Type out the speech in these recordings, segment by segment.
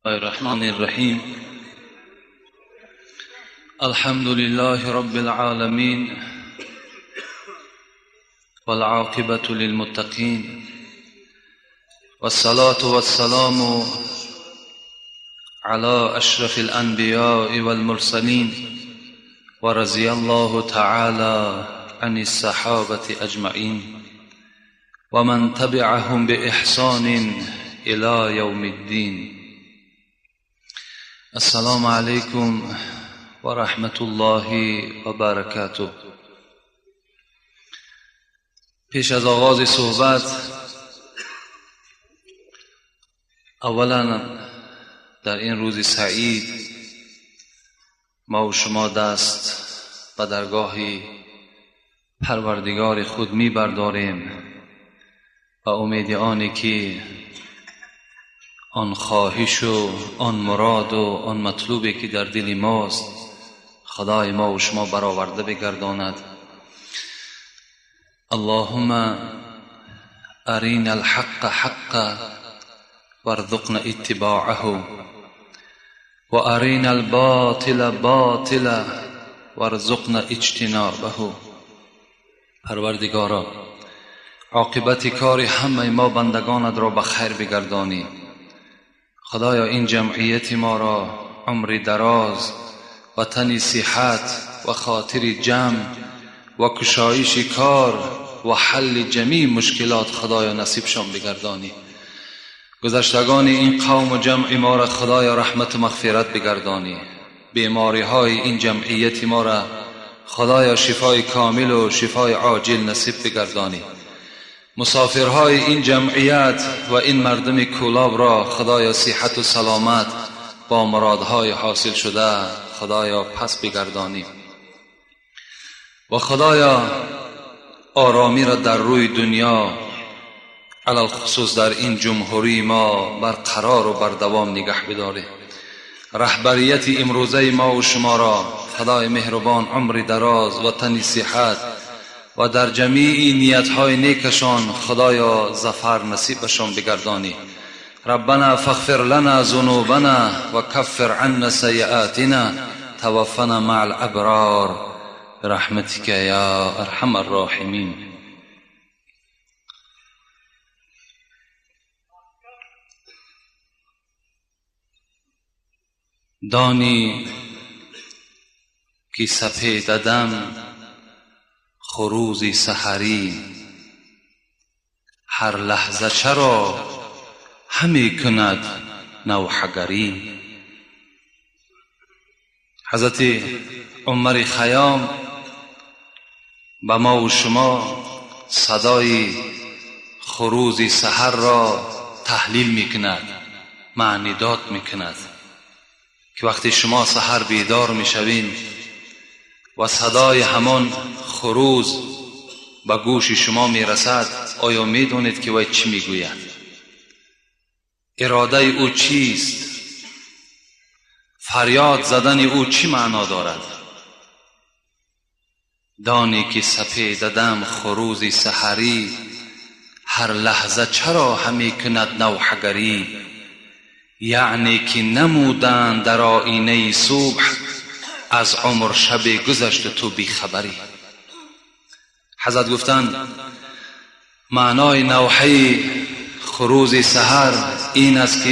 الرحمن الرحیم. الحمد لله رب العالمين والعاقبة للمتقين والصلاة والسلام على أشرف الأنبياء والمرسلين ورضي الله تعالى عن الصحابة أجمعين ومن تبعهم بإحسان إلى يوم الدين. السلام علیکم و رحمت الله و برکاته. پیش از آغاز صحبت اولا در این روز سعید ما و شما دست به درگاه پروردگار خود می برداریم و امید آنی که آن خواهش و آن مراد و آن مطلوبی که در دل ماست خدای ما و شما برآورده بگرداند. اللهم ارین الحق حقا وارزقنا اتباعه و ارین الباطل باطلا وارزقنا اجتنابه. پروردگارا، عاقبت کار همه ما بندگانت را به خیر بگردانی. خدایا این جمعیت ما را عمر دراز و تن صحت و خاطر جمع و کشایش کار و حل جمیع مشکلات خدایا نصیبشان بگردانی. گذشتگان این قوم و جمع ما را خدایا رحمت و مغفرت بگردانی. بیماری های این جمعیت ما را خدایا شفای کامل و شفای عاجل نصیب بگردانی. مسافرهای این جمعیت و این مردم کولاب را خدایا صحت و سلامت با مرادهای حاصل شده خدایا پس بگردانی و خدایا آرامی را در روی دنیا علل خصوص در این جمهوری ما برقرار و بردوام نگه بداری. رهبریت امروزه ما و شما را خدای مهربان عمر دراز و تن صحت و در جمیع نیتهای نیکشان خدایا ظفر نصیبشان بگردانی. ربنا فاغفر لنا ذنوبنا و کفر عنا سیئاتنا توفنا مع الابرار برحمتك یا ارحم الراحمین. دانی که سپید دم خروزی سحری هر لحظه چرا همی کند نوحگری. حضرت عمر خیام به ما و شما صدای خروزی سحر را تحلیل میکند، معنی داد میکند که وقتی شما سحر بیدار میشوین و صدای همان خروز به گوش شما میرسد، آیا میدونید که وی چی میگوید؟ اراده او چیست؟ فریاد زدن او چی معنا دارد؟ دانی که سپید دم خروزی سحری هر لحظه چرا همی کند نوحگری. یعنی که نمودن در آینه صبح از عمر شب گذشت تو بی خبری. حضرت گفتند معنای نوحه خروز سحر این است که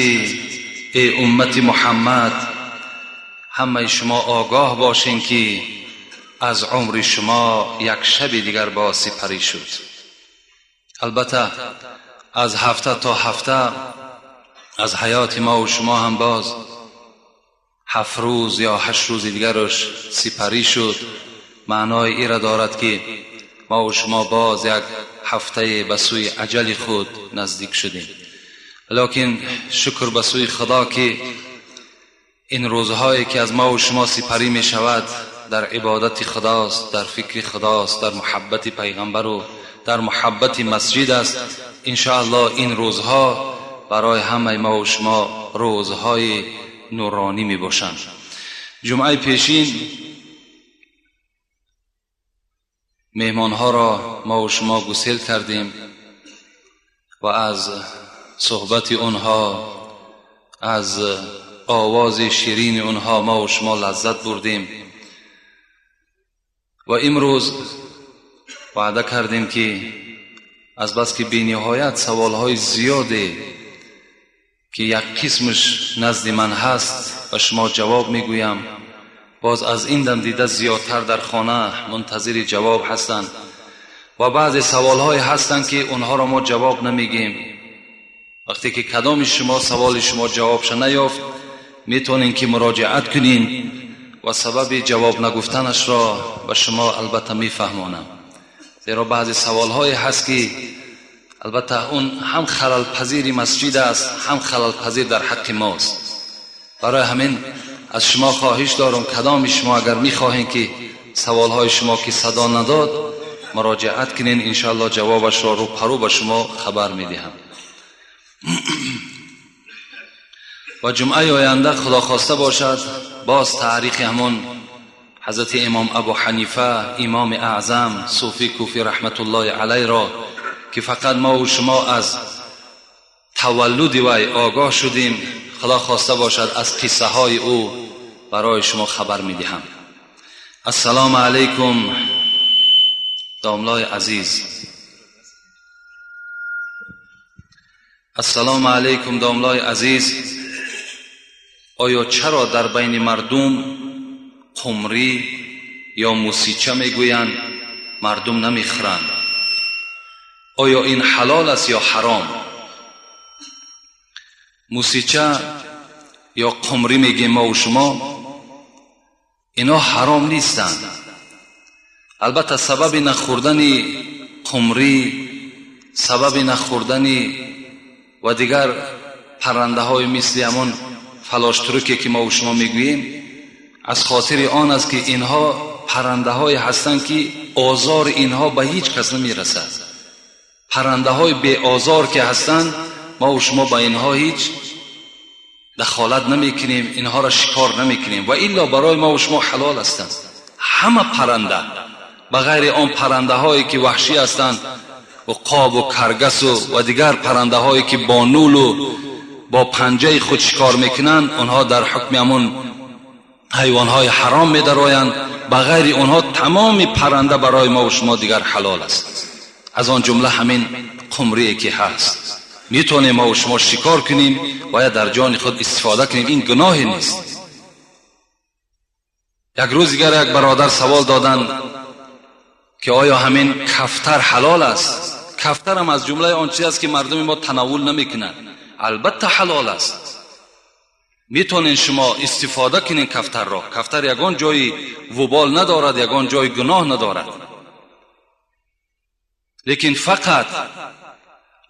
ای امت محمد، همه شما آگاه باشین که از عمر شما یک شب دیگر با سپری شد. البته از هفته تا هفته از حیات ما و شما هم باز 7 روز یا 8 روز دیگرش سپری شد. معنای ای را دارد که ما و شما باز یک هفته به سوی اجل خود نزدیک شدیم. لکن شکر به سوی خدا که این روزهایی که از ما و شما سپری می شود در عبادت خداست، در فکر خداست، در محبت پیغمبر و در محبت مسجد است. انشاءالله این روزها برای همه ما و شما روزهای نورانی می باشند. جمعه پیشین مهمانها را ما و شما گسیل کردیم و از صحبت اونها، از آواز شیرین اونها ما و شما لذت بردیم و امروز وعده کردیم که از بس که بی‌نهایت سوالهای زیاده که یک قسمش نزد من هست و شما جواب میگویم، باز از این دم دیده زیادتر در خانه منتظر جواب هستند و بعض سوالهای هستند که اونها را ما جواب نمیگیم. وقتی که کدام شما سوال شما جوابش نیافت میتونین که مراجعت کنین و سبب جواب نگفتنش را به شما البته میفهمانم. زیرا بعضی سوالهای هست که البته اون هم خلل پذیر مسجد است هم خلل پذیر در حق ماست. برای همین از شما خواهش دارم کدام شما اگر میخواهین که سوالهای شما که صدا نداد مراجعت کنین، انشاءالله جوابش را رو پرو به شما خبر میدهم. و جمعه آینده خدا خواسته باشد باز تاریخ همون حضرت امام ابو حنیفه امام اعظم صوفی کوفی رحمت الله علیه را که فقط ما و شما از تولد وی آگاه شدیم، خدا خواسته باشد از قصه های او برای شما خبر میدهم. السلام علیکم داملای عزیز. السلام علیکم داملای عزیز. آیا چرا در بین مردم قمری یا موسیچه میگویند مردم نمیخورند؟ آیا این حلال است یا حرام؟ موسیچه یا قمری میگیم ما و شما، اینا حرام نیستند. البته سبب نخوردن قمری، سبب نخوردن و دیگر پرنده های مثل همون فلاشتروکی که ما و شما میگوییم از خاطر آن است که اینها پرنده های هستند که آزار اینها به هیچ کس نمیرسد. پرنده های بی آزار که هستند ما و شما با اینها هیچ دخالت نمیکنیم، اینها را شکار نمیکنیم و الا برای ما و شما حلال هستند. همه پرنده بغیر آن پرنده هایی که وحشی هستند و قاب و کرگس و دیگر پرنده هایی که با نول و با پنجه خود شکار میکنند، اونها در حکم همون حیوان های حرام میدرآیند. بغیر اونها تمام پرنده برای ما و شما دیگر حلال است. از آن جمله همین قمری که هست میتونیم ما و شما شکار کنیم و یا در جان خود استفاده کنیم، این گناهی نیست. یک روز دیگر یک برادر سوال دادن که آیا همین کفتر حلال است؟ کفتر هم از جمله آن چیز است که مردم ما تناول نمیکنند. البته حلال است، میتونین شما استفاده کنین کفتر را. کفتر یگان جای وبال ندارد، یگان جای گناه ندارد، لیکن فقط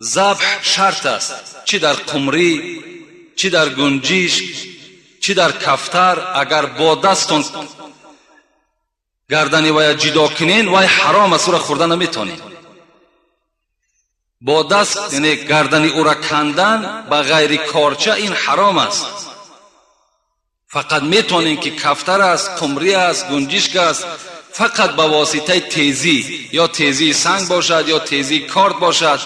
ذبح شرط است. چی در قمری، چی در گنجیش، چی در کفتر اگر با دستون گردنی وی جدا کنین وی حرام است، او را خوردن نمیتونین. با دست یعنی گردنی او را کندن به غیر کارچه این حرام است. فقط میتونین که کفتر است، قمری است، گنجشک است، فقط به واسطه تیزی، یا تیزی سنگ باشد یا تیزی کارد باشد،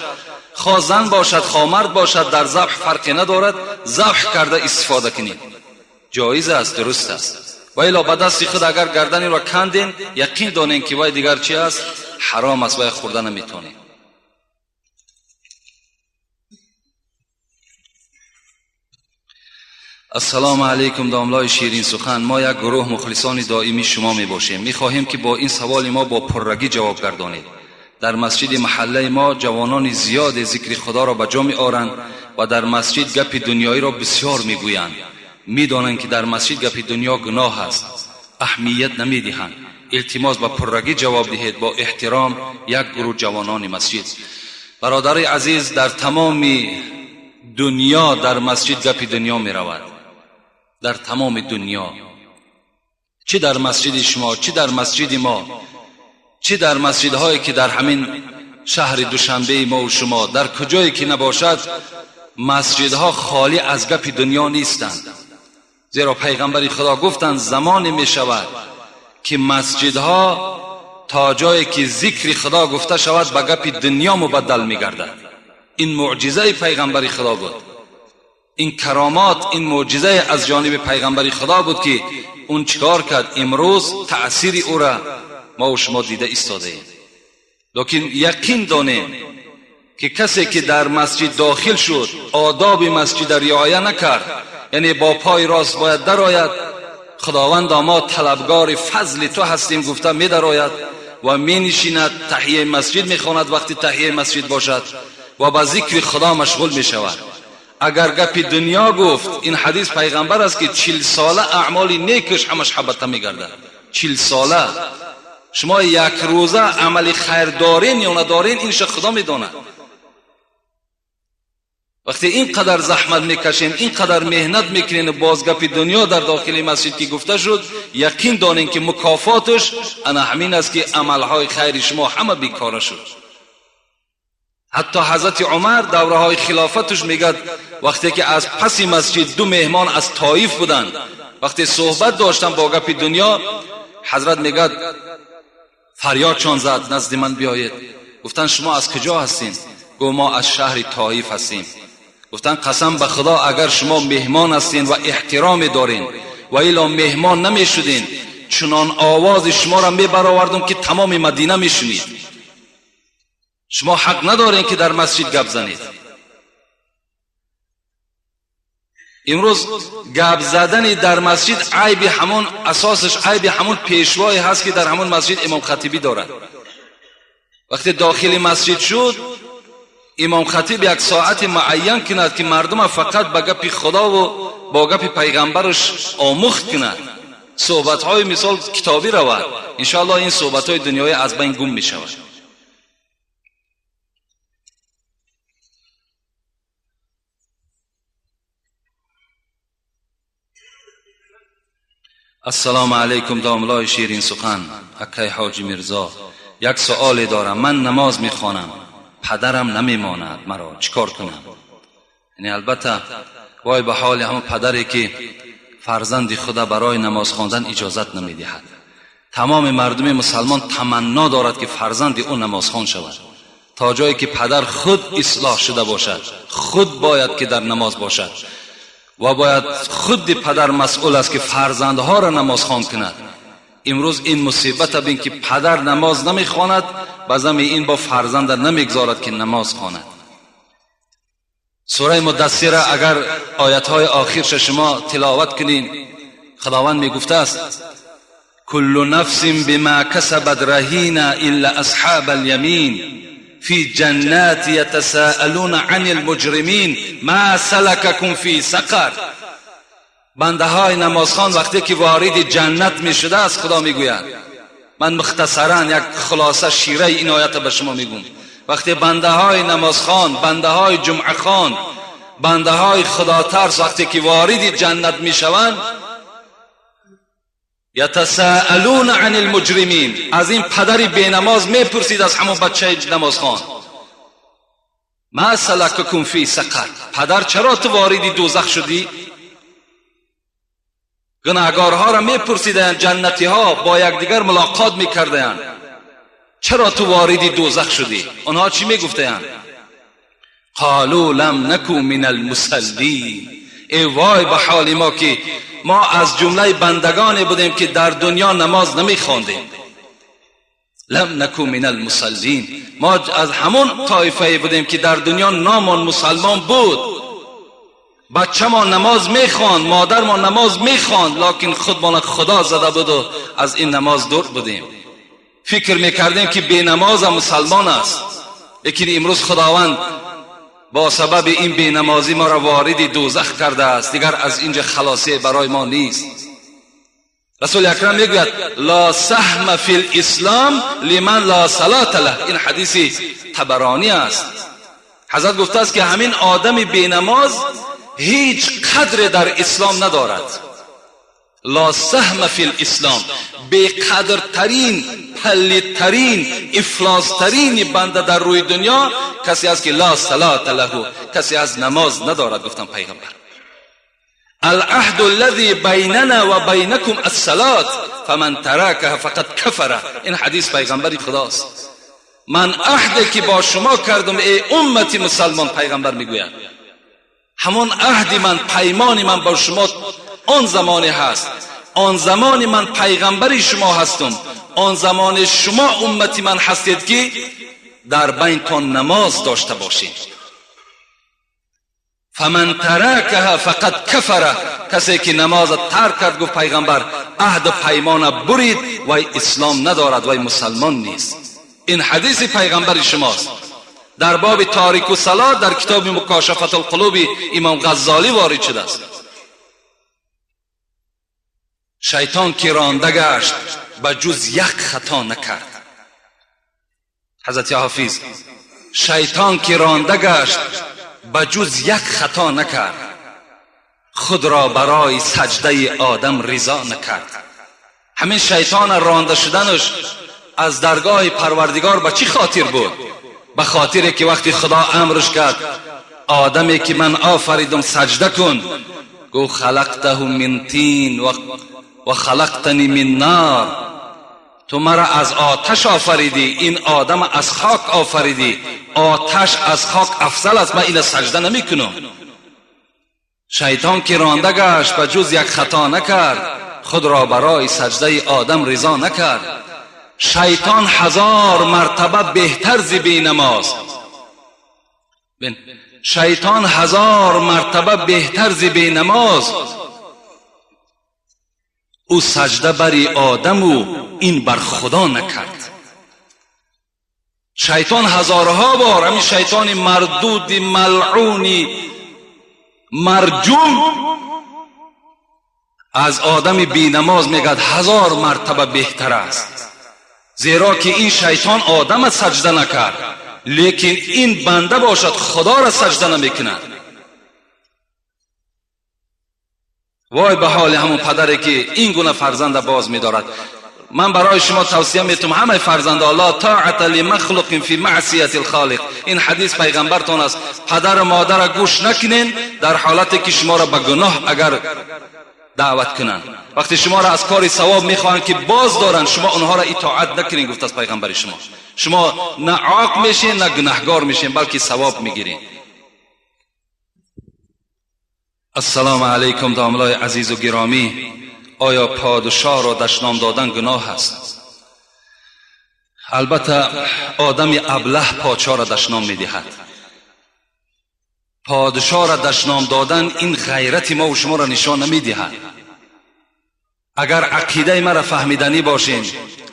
خواه زن باشد خواه مرد باشد، در ذبح فرقی ندارد، ذبح کرده استفاده کنید، جایز است، درست است. و الا به دست خود اگر گردنی را کندین یقین دانین که وای دیگر چی است؟ حرام است، وای خورده نمیتونین. السلام علیکم داملای شیرین سخن. ما یک گروه مخلصان دائمی شما می باشیم. می خواهیم که با این سوال ما با پررگی جواب گردانید. در مسجد محله ما جوانان زیاد ذکر خدا را به جا می آورند و در مسجد گپ دنیایی را بسیار می گویند. می دانند که در مسجد گپ دنیا گناه است، اهمیت نمی دهند. التماس با پررگی جواب دهید. با احترام، یک گروه جوانان مسجد. برادر عزیز، در تمام دنیا در مسجد گپ دنیا می رود، در تمام دنیا، چه در مسجد شما، چه در مسجد ما، چه در مسجدهایی که در همین شهر دوشنبه ما و شما، در کجایی که نباشد مسجدها خالی از گپ دنیا نیستند. زیرا پیغمبر خدا گفتند زمانی می شود که مسجدها تا جایی که ذکر خدا گفته شود به گپ دنیا مبدل می گردد. این معجزه پیغمبر خدا بود. این کرامات، این معجزه از جانب پیغمبر خدا بود که اون چیکار کرد. امروز تأثیر او را ما و شما دیده ایستاده ایم. لیکن یقین دانیم که کسی که در مسجد داخل شد آداب مسجد رعایت نکرد، یعنی با پای راست باید درآید، خداوند ما طلبگار فضل تو هستیم گفته می درآید و می نشیند، تحیه مسجد می خواند وقتی تحیه مسجد باشد و با ذکر خدا مشغول می شود. اگر گپ دنیا گفت، این حدیث پیغمبر است که 40 ساله اعمال نیکش همش حبطه می گردد. 40 ساله شما یک روزه عمل خیر دارین یا ندارین این خدا می داند. وقتی اینقدر زحمت میکشین، اینقدر مهنت میکنین، باز گپ دنیا در داخل مسجد که گفته شد، یقین دانین که مکافاتش انا همین است که عملهای خیر شما همه بیکار شد. حتی حضرت عمر دوره های خلافتش میگد وقتی که از پس مسجد 2 مهمان از طائف بودند، وقتی صحبت داشتن با گپ دنیا، حضرت میگد فریاد چون زد نزد من بیایید. گفتن شما از کجا هستین؟ گفت ما از شهر طائف هستیم. گفتن قسم به خدا اگر شما مهمان هستین و احترام دارین و الا مهمان نمی شدین، چنان آواز شما را می برآوردم که تمام مدینه می شنید. شما حق ندارین که در مسجد گپ زنید. امروز گپ زدن در مسجد عیب همون اساسش عیب همون پیشوایی هست که در همون مسجد امام خطیبی دارد. وقتی داخل مسجد شد، امام خطیب 1 ساعت معین کند که مردم فقط به گپ خدا و با گپ پیغمبرش آموخت کند، صحبت‌های مثال کتابی رود. انشاءالله این صحبت‌های دنیای از بین گم می‌شود. السلام علیکم داملای شیرین سخن، اکای حاجی میرزا. یک سؤال دارم. من نماز میخوانم، پدرم نمیماند، مرا چیکار کنم؟ یعنی البته وای به حال همون پدری که فرزند خدا برای نماز خواندن اجازت نمیدهد. تمام مردم مسلمان تمنا دارد که فرزند او نمازخوان شود، تا جایی که پدر خود اصلاح شده باشد، خود باید که در نماز باشد و باید خود پدر مسئول است که فرزندها را نماز خوان کند. امروز این مصیبت بین که پدر نماز نمیخواند، بازم این با فرزند نمیگذارد که نماز خواند. سوره مدثر اگر آیت‌های آخرش شما تلاوت کنین، خداوند میگفته است کل نفس بما کسبت رهینه الا اصحاب الیمین فی جنات یتساءلون عن المجرمین ما سلککم فی سقر. بنده های نمازخوان وقتی که وارد جنت می شده است، خدا می گوید، من مختصرا یک خلاصه شیره این آیت به شما می گویم، وقتی بنده های نمازخوان، بنده های جمعه خوان، بنده های خدا ترس وقتی که وارد جنت می شوند، یتساءلون عن المجرمین، از این پدری بی نماز می پرسید از همون بچه نمازخوان، ما سلککم فی سقر، پدر چرا تو وارد دوزخ شدی؟ گناهکارها را میپرسیدند، جنتی ها با یکدیگر ملاقات میکردند، چرا تو وارد دوزخ شدی؟ آنها چی میگفتند؟ قالوا لم نکو من المصلین. ای وای به حال ما که ما از جمله بندگانی بودیم که در دنیا نماز نمیخواندیم. لم نکو من المصلین، ما از همون طایفه بودیم که در دنیا نامان مسلمان بود. بچه ما نماز میخواند، مادر ما نماز میخواند، لیکن خودمان خدا زده بود و از این نماز دور بودیم. فکر میکردیم که بی نماز مسلمان است، لیکن امروز خداوند با سبب این بی نمازی ما را وارد دوزخ کرده است. دیگر از اینجا خلاصی برای ما نیست. رسول اکرم میگوید لا سهم فی الاسلام لمن لا صلاة له. این حدیث طبرانی است. حضرت گفته است که همین آدم بی نماز هیچ قدر در اسلام ندارد. لا سهم فی الاسلام، بی قدرترین، پلیدترین، افلاسترین بنده در روی دنیا کسی است که لا صلاة له، کسی از نماز ندارد. گفتم پیغمبر العهد الذي بیننا و بینکم الصلاة فمن ترکها فقد کفر. این حدیث پیغمبری خداست. من عهدی که با شما کردم ای امتی مسلمان، پیغمبر میگوید، همون عهد من، پیمان من با شما آن زمانی هست. آن زمان من پیغمبر شما هستم. آن زمان شما امتی من هستید که در بینتان نماز داشته باشید. فمن ترکها فقد کفر، کسی که نماز ترک کرد، گفت پیغمبر، عهد و پیمان برید و اسلام ندارد و مسلمان نیست. این حدیث پیغمبر شماست. در باب تاریک الصلات در کتاب مکاشفه القلوب امام غزالی وارد شده است. شیطان که رانده گشت به جز یک خطا نکرد. حضرت حافظ، شیطان که رانده گشت به جز یک خطا نکرد، خود را برای سجده آدم رضا نکرد. همین شیطان رانده شدنش از درگاه پروردگار به چی خاطر بود؟ به خاطر که وقتی خدا امرش کرد آدمی که من آفریدم سجده کن، گو خلقته من طین و خلقتنی من نار، تو مرا از آتش آفریدی، این آدم از خاک آفریدی، آتش از خاک افضل است، من این سجده نمی کنم. شیطان که رانده گشت به جز یک خطا نکرد، خود را برای سجده آدم رضا نکرد. شیطان 1000 مرتبه بهتر ز بی نماز، شیطان 1000 مرتبه بهتر ز بی نماز. او سجده بری آدم و این بر خدا نکرد. شیطان هزارها بار، همین شیطان مردود ملعونی مرجوم از آدم بی نماز میگد 1000 مرتبه بهتر است، زیرا که این شیطان آدم سجده نکرد، لیکن این بنده باشد خدا را سجده نمیکند. وای به حال همون پدری که این گونه فرزند باز می‌دارد. من برای شما توصیه میتونم همه فرزندان، لا طاعت لمخلوق فی معصیت الخالق. این حدیث پیغمبرتون است. پدر و مادر را گوش نکنین در حالتی که شما را به گناه اگر دعوت کنن. وقتی شما را از کاری ثواب میخواهند که باز دارن، شما اونها را اطاعت نکنین. گفت از پیغمبر شما نه عاق میشین نه گناهگار میشین، بلکه ثواب میگیرین. السلام علیکم داملای عزیز و گرامی. آیا پادشاه را دشنام دادن گناه است؟ البته آدم ابله پادشاه را دشنام میدهد. پادشاه را دشنام دادن این غیرت ما و شما را نشان نمیدهد. اگر عقیده مرا فهمیدنی باشین،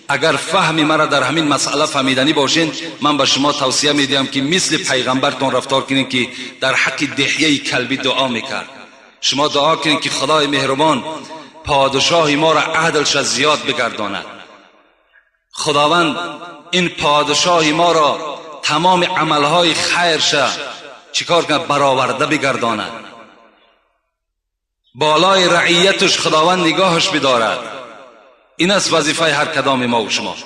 اگر فهم مرا در همین مسئله فهمیدنی باشین، من به شما توصیه میدم که مثل پیغمبرتون رفتار کنین که در حق دحیه کلبی دعا میکرد. شما دعا کنین که خدای مهربان پادشاه ما را عدلش زیاد بگرداند. خداوند این پادشاه ما را تمام عملهای خیرش چیکار کنه؟ برآورده بگرداند. بالای رعیتش خداوند نگاهش بدارد. این است وظیفه هر کدام ما و شما.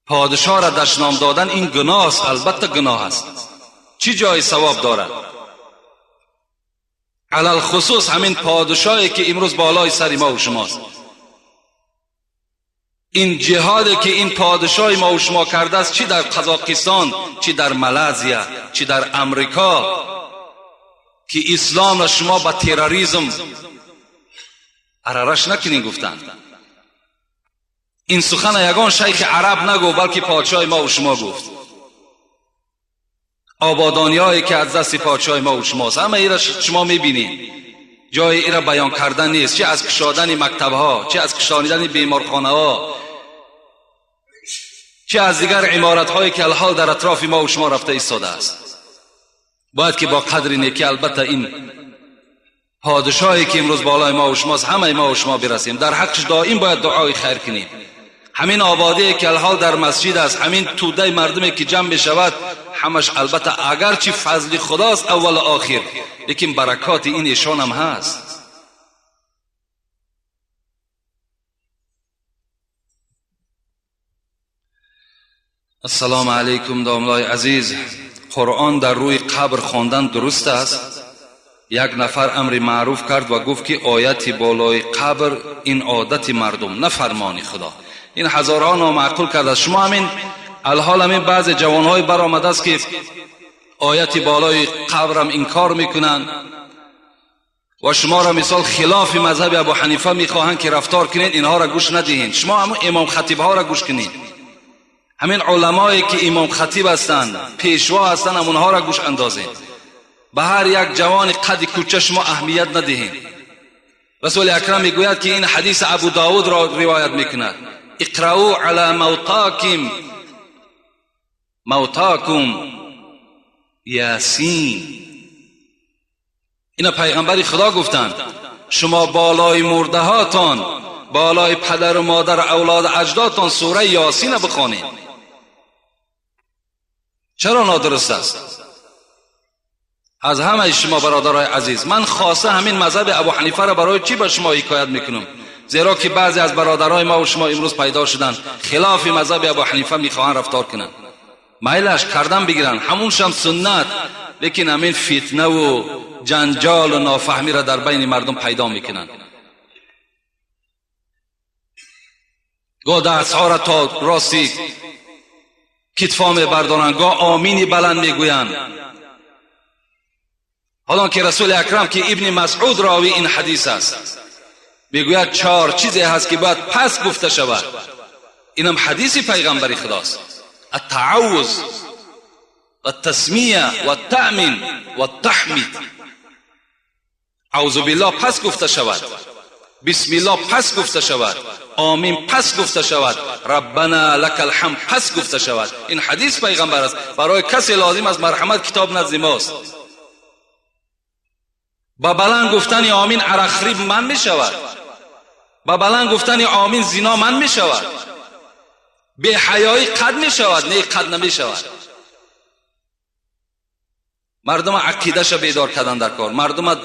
پادشاه را دشنام دادن این گناه است، البته گناه است. چی جای ثواب دارد؟ علل خصوص همین پادشاهی که امروز بالای سر ما و شماست. این جهادی که این پادشاه ما و شما کرده است، چی در قزاقستان، چی در مالزیا، چی در امریکا، که اسلام را شما با تروریسم عررش نکنین گفتند. این سخن یگان شیخ عرب نگو، بلکه پادشاه ما و شما گفت. آبادانیایی که از دست پادشاه ما و شماست، همه ایرا شما میبینید. جای ایرا بیان کردن نیست، چه از کشادن مکتبها، چه از کشانیدن بیمارخانه ها، چه از دیگر عمارت هایی که الحال در اطراف ما و شما رفته ایستاده است. باید که با قدر نیکی البته این پادشاهی که امروز بالای ما و شماست، همه ما و شما برسیم. در حقش دائم باید دعای خیر کنیم. همین آبادی که الحال در مسجد است، همین توده مردمی که جمع بشود، همش البته اگرچه فضل خداست اول و آخر، لیکن برکات این ایشان هم هست. السلام علیکم داملای عزیز. قرآن در روی قبر خواندن درست است؟ یک نفر امر معروف کرد و گفت که آیت بالای قبر این عادت مردم نه فرمان خدا. این هزارها نامعقول کرده است. شما همین الحال همین بعض جوانهای برآمده است که آیت بالای قبرم انکار میکنن و شما را مثال خلاف مذهب ابو حنیفه میخواهند که رفتار کنید، اینها را گوش ندهید. شما همون امام خطیب ها را گوش کنید، همین علمایی که امام خطیب هستند، پیشوا هستند، همونها را گوش اندازید. به هر یک جوان قد کوچه شما اهمیت ندهید. رسول اکرم میگوید که این حدیث ابو داود را روایت میکند: اقرأوا علی موتاکم یاسین. اینا پیغمبر خدا گفتند شما بالای مرده هاتان، بالای پدر و مادر اولاد اجدادتان سوره یاسین بخوانید. چرا نادرست است؟ از همه شما برادرای عزیز، من خاصه همین مذهب ابو حنیفه را برای چی به شما حکایت میکنم؟ زیرا که بعضی از برادرای ما و شما امروز پیدا شدن خلاف مذهب ابو حنیفه میخواهند رفتار کنند. میلش کردن بگیرن، همونش هم سنت، لیکن همین فتنه و جنجال و نافهمی را در بین مردم پیدا میکنن. گاه دستها را تا راستی کتفا میبردارن، گاه آمینی بلند میگویند. حالا که رسول اکرم که ابن مسعود راوی این حدیث است میگوید 4 چیزی هست که باید پس گفته شود. اینم حدیثی پیغمبری خداست: التعوذ والتسمیه والتأمین والتحمید. اعوذ بالله پس گفته شود، بسم الله پس گفته شود، آمین پس گفته شود، ربنا لك الحمد پس گفته شود. این حدیث پیغمبر است. برای کسی لازم از مرحمت کتاب نزد ماست. با بلند گفتن آمین عرقخریب من می شود، با بلند گفتن آمین زنا من می شود، بی حیایی قد می شود، نه قد نمی شود. مردم عقیدهش بیدار کردن در کار، مردم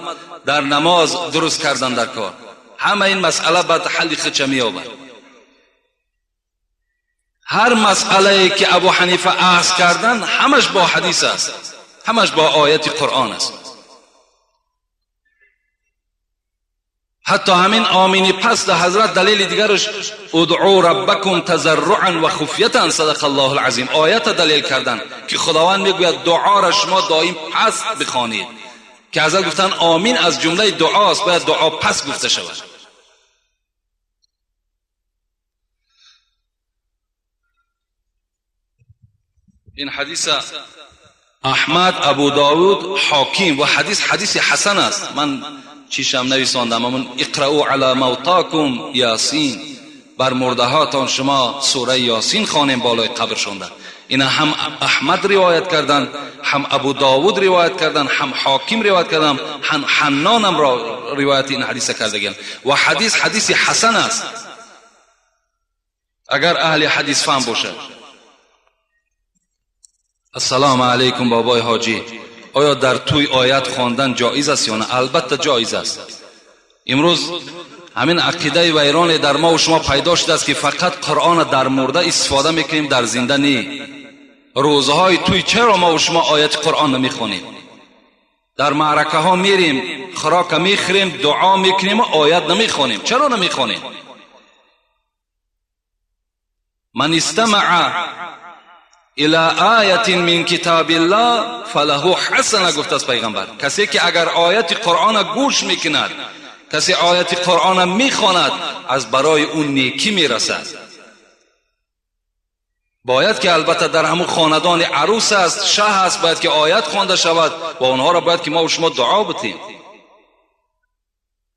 در نماز درست کردن در کار. همه این مسئله بعد حل خودش می‌یابد. هر مسئله که ابو حنیفه عرض کردن همش با حدیث است، همش با آیت قرآن است. حتی همین آمینی پس ده حضرت دلیل دیگرش ادعوا ربکم تضرعا و خفیه، صدق الله العظیم، آیت دلیل کردن که خداوند میگوید دعا را شما دائم پس بخوانید، که حضرت گفتن آمین از جمله دعاست، باید دعا پس گفته شود. این حدیث احمد، ابو داود، حاکم و حدیث حسن است. من چیشم نویساندم، اما اقرأوا علی موتاکم یاسین، بر مرده هاتان شما سوره یاسین خوانید بالای قبرشان. اینا هم احمد روایت کردن، هم ابو داود روایت کردن، هم حاکم روایت کردن، هم حنان هم روایت این حدیث کردگی. و حدیث حسن است اگر اهل حدیث فهم باشه. السلام علیکم بابای حاجی، آیا در توی آیت خواندن جایز است یا نه؟ البته جایز است. امروز همین عقیده ویران در ما و شما پیدا شده است که فقط قرآن در مرده استفاده میکنیم، در زنده نی. روزهای توی چرا ما و شما آیت قرآن نمیخونیم؟ در معرکه ها میریم، خوراک میخوریم، دعا میکنیم و آیت نمیخونیم. چرا نمیخونیم؟ من استمع الى آیت من کتاب الله فله حسنه، گفت است پیغمبر. کسی که اگر آیت قرآن گوش میکند، کسی آیت قرآن میخواند، از برای اون نیکی میرسد. باید که البته در همون خاندان عروس است، شه است، باید که آیت خوانده شود و اونها را باید که ما و شما دعا بتیم.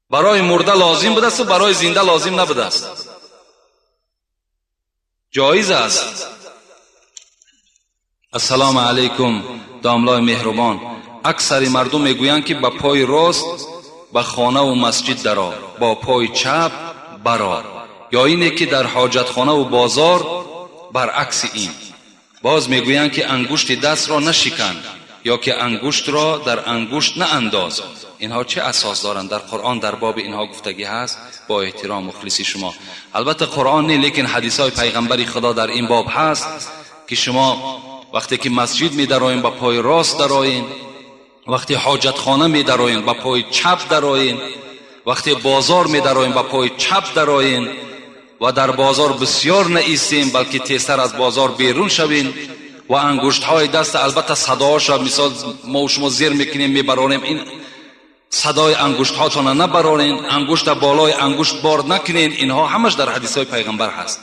برای مرده لازم بوده است و برای زنده لازم نبوده است. جایز است. السلام علیکم داملای مهربان، اکثر مردم میگویند که با پای راست به خانه و مسجد درآ، با پای چپ برآ، یا اینه که در حاجت خانه و بازار برعکس این. باز میگویند که انگشت دست را نشکن، یا که انگشت را در انگشت نانداز. اینها چه اساس دارند؟ در قرآن در باب اینها گفتگی هست. با احترام مخلصی شما، البته قرآن نه، لیکن حدیث های پیغمبری خدا در این باب هست که شما وقتی که مسجد می درآیین با پای راست درآیین، وقتی حاجت خانه می درآیین با پای چپ درآیین، وقتی بازار می درآیین با پای چپ درآیین، و در بازار بسیار نایستین بلکه تیزتر از بازار بیرون شوین، و انگشت های دست البته صداش مثال ما و شما زیر میکنیم میبرانیم، این صدای انگشت هاتون نبرانین، انگشت بالای انگشت بار نکنین، اینها همش در حدیث های پیغمبر هست.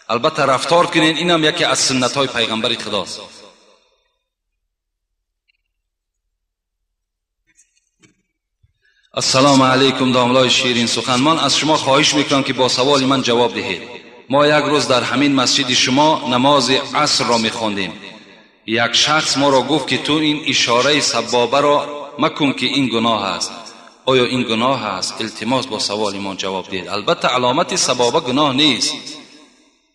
البته رفتار کنین، این هم یکی از سنت های پیغمبر خداست. السلام علیکم داملای شیرین سخن، من از شما خواهش میکنم که با سوال من جواب دهید. ما یک روز در همین مسجد شما نماز عصر را میخواندیم. یک شخص ما را گفت که تو این اشاره سبابه را مکن که این گناه است. آیا این گناه است؟ التماس با سوال ما جواب دهید. البته علامت سبابه گناه نیست.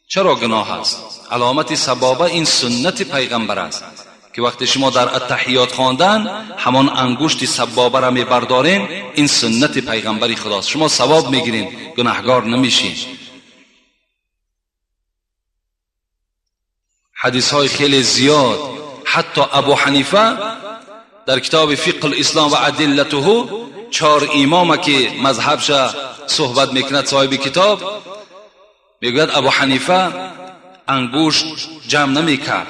چرا گناه است؟ علامت سبابه این سنت پیغمبر است که وقتی شما در التحیات خواندن همان انگشت سبابه را میبردارین، این سنت پیغمبری خداست. شما ثواب میگیرین، گناهگار نمیشین. حدیث های خیلی زیاد، حتی ابو حنیفه در کتاب فقه الاسلام و ادلته 4 امام که مذهبش صحبت میکند صاحب کتاب میگوید ابو حنیفه انگشت جمع نمیکرد،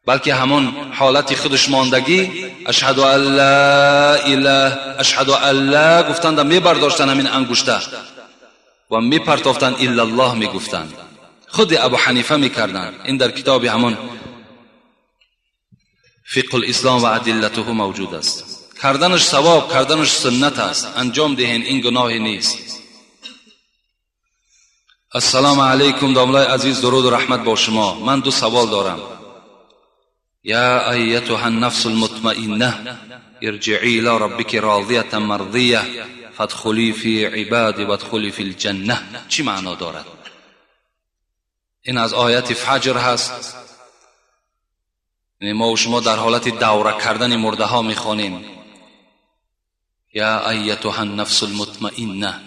بلکه همون حالت خودش ماندگی اشهد ان لا اله اشهد ان لا گفتند میبرداشتن همین انگشته و میپرتافتن الا الله میگفتند. خود ابو حنیفه میکردن. این در کتاب همون فقه الاسلام و ادلته موجود است. کردنش ثواب، کردنش سنت است. انجام دهین، این گناه نیست. السلام علیکم داملای عزیز، درود و رحمت با شما. من 2 سوال دارم. یا ایتها النفس المطمئنه ارجعی الى ربک راضیه مرضیه فادخلی فی عبادی وادخلی فی الجنه. چی معنا دارد؟ این از آیت فجر هست. ما و شما در حالت دوره کردن مرده ها میخوانیم یا ایتها النفس المطمئنه،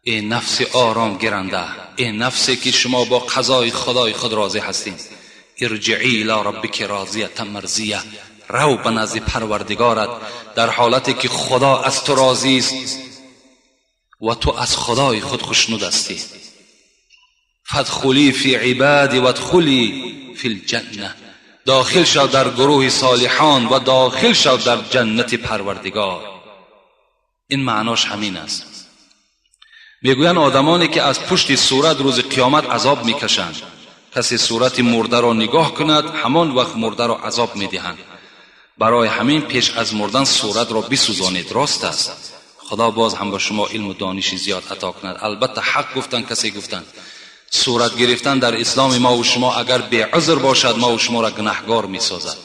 ای نفس آرام گیرنده، ای نفسی که شما با قضای خدای خود راضی هستین، ارجعی الی ربک راضیه مرضیه، رو به نزد پروردگارت در حالتی که خدا از تو راضی است و تو از خدای خود خوشنود هستی. فادخلی فی عبادی وادخلی فی الجنه، داخل شو در گروه صالحان و داخل شو در جنت پروردگار. این معناش همین است. میگویند آدمانی که از پشت صورت روز قیامت عذاب میکشند، کسی صورت مرده را نگاه کند همان وقت مرده را عذاب میدهند. برای همین پیش از مردن صورت را بسوزانید. راست است. خدا باز هم به شما علم و دانش زیاد عطا کند. البته حق گفتن کسی گفتن صورت گرفتن در اسلام ما و شما اگر به عذر باشد ما و شما را گناهگار میسازد.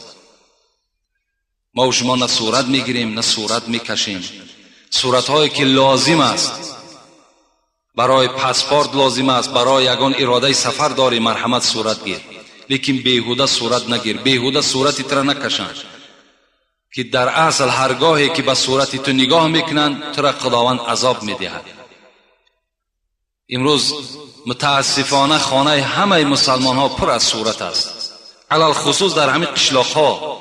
ما و شما نه صورت میگیریم نه صورت میکشیم. صورت هایی که لازم است، برای پاسپورت لازم است، برای یگان اراده سفر داری مرحمت صورت گیر، لیکن بیهوده صورت نگیر. بیهوده صورتی تر نکشن که در اصل هرگاهی که به صورتی تو نگاه میکنن تو را خداوند عذاب میدهد. امروز متاسفانه خانه همه مسلمان ها پر از صورت است، علل خصوص در همین قشلاق ها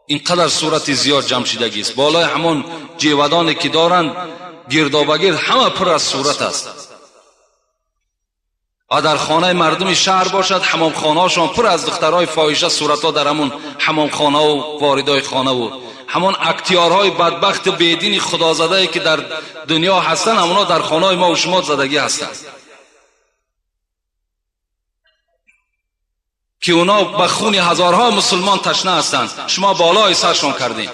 اینقدر صورت زیاد جمع شدگی است. بالای همون جیودانی که دارند گردابگرد همه پر از صورت است. در خانه مردم شهر باشد حمام خانه هاشون پر از دخترای فاحشه صورت ها در همون حمام خانه و واردای خانه و همون اکتیارهای بدبخت بیدین خدا زده که در دنیا هستن، همونا در خانه ما و شما زدگی هستند که اونا به خون هزارها مسلمان تشنه هستند. شما بالای سرشون کردین.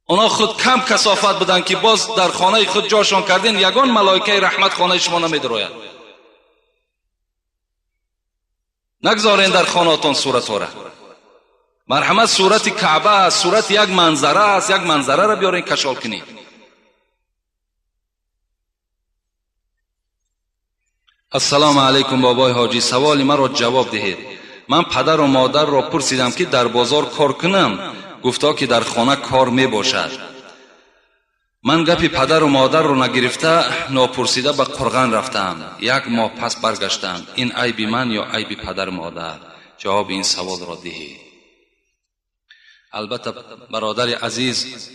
اونا خود کم کثافت بدن که باز در خانه خود جاشون کردین. یگان ملائکه رحمت خانه شما نمیدروید. نگذارین در خانهاتون صورت ها را. مرحمت صورت کعبه است، صورت یک منظره است. یک منظره را بیارین کشال کنین. السلام علیکم بابای حاجی، سوال من را جواب دهید. من پدر و مادر را پرسیدم که در بازار کار کنم، گفتا که در خانه کار می باشد. من گپی پدر و مادر رو نگرفته ناپرسیده به قرغن رفتم. 1 ماه پس برگشتم. این عیب من یا عیب پدر و مادر؟ جواب این سوال را دهید. البته برادر عزیز،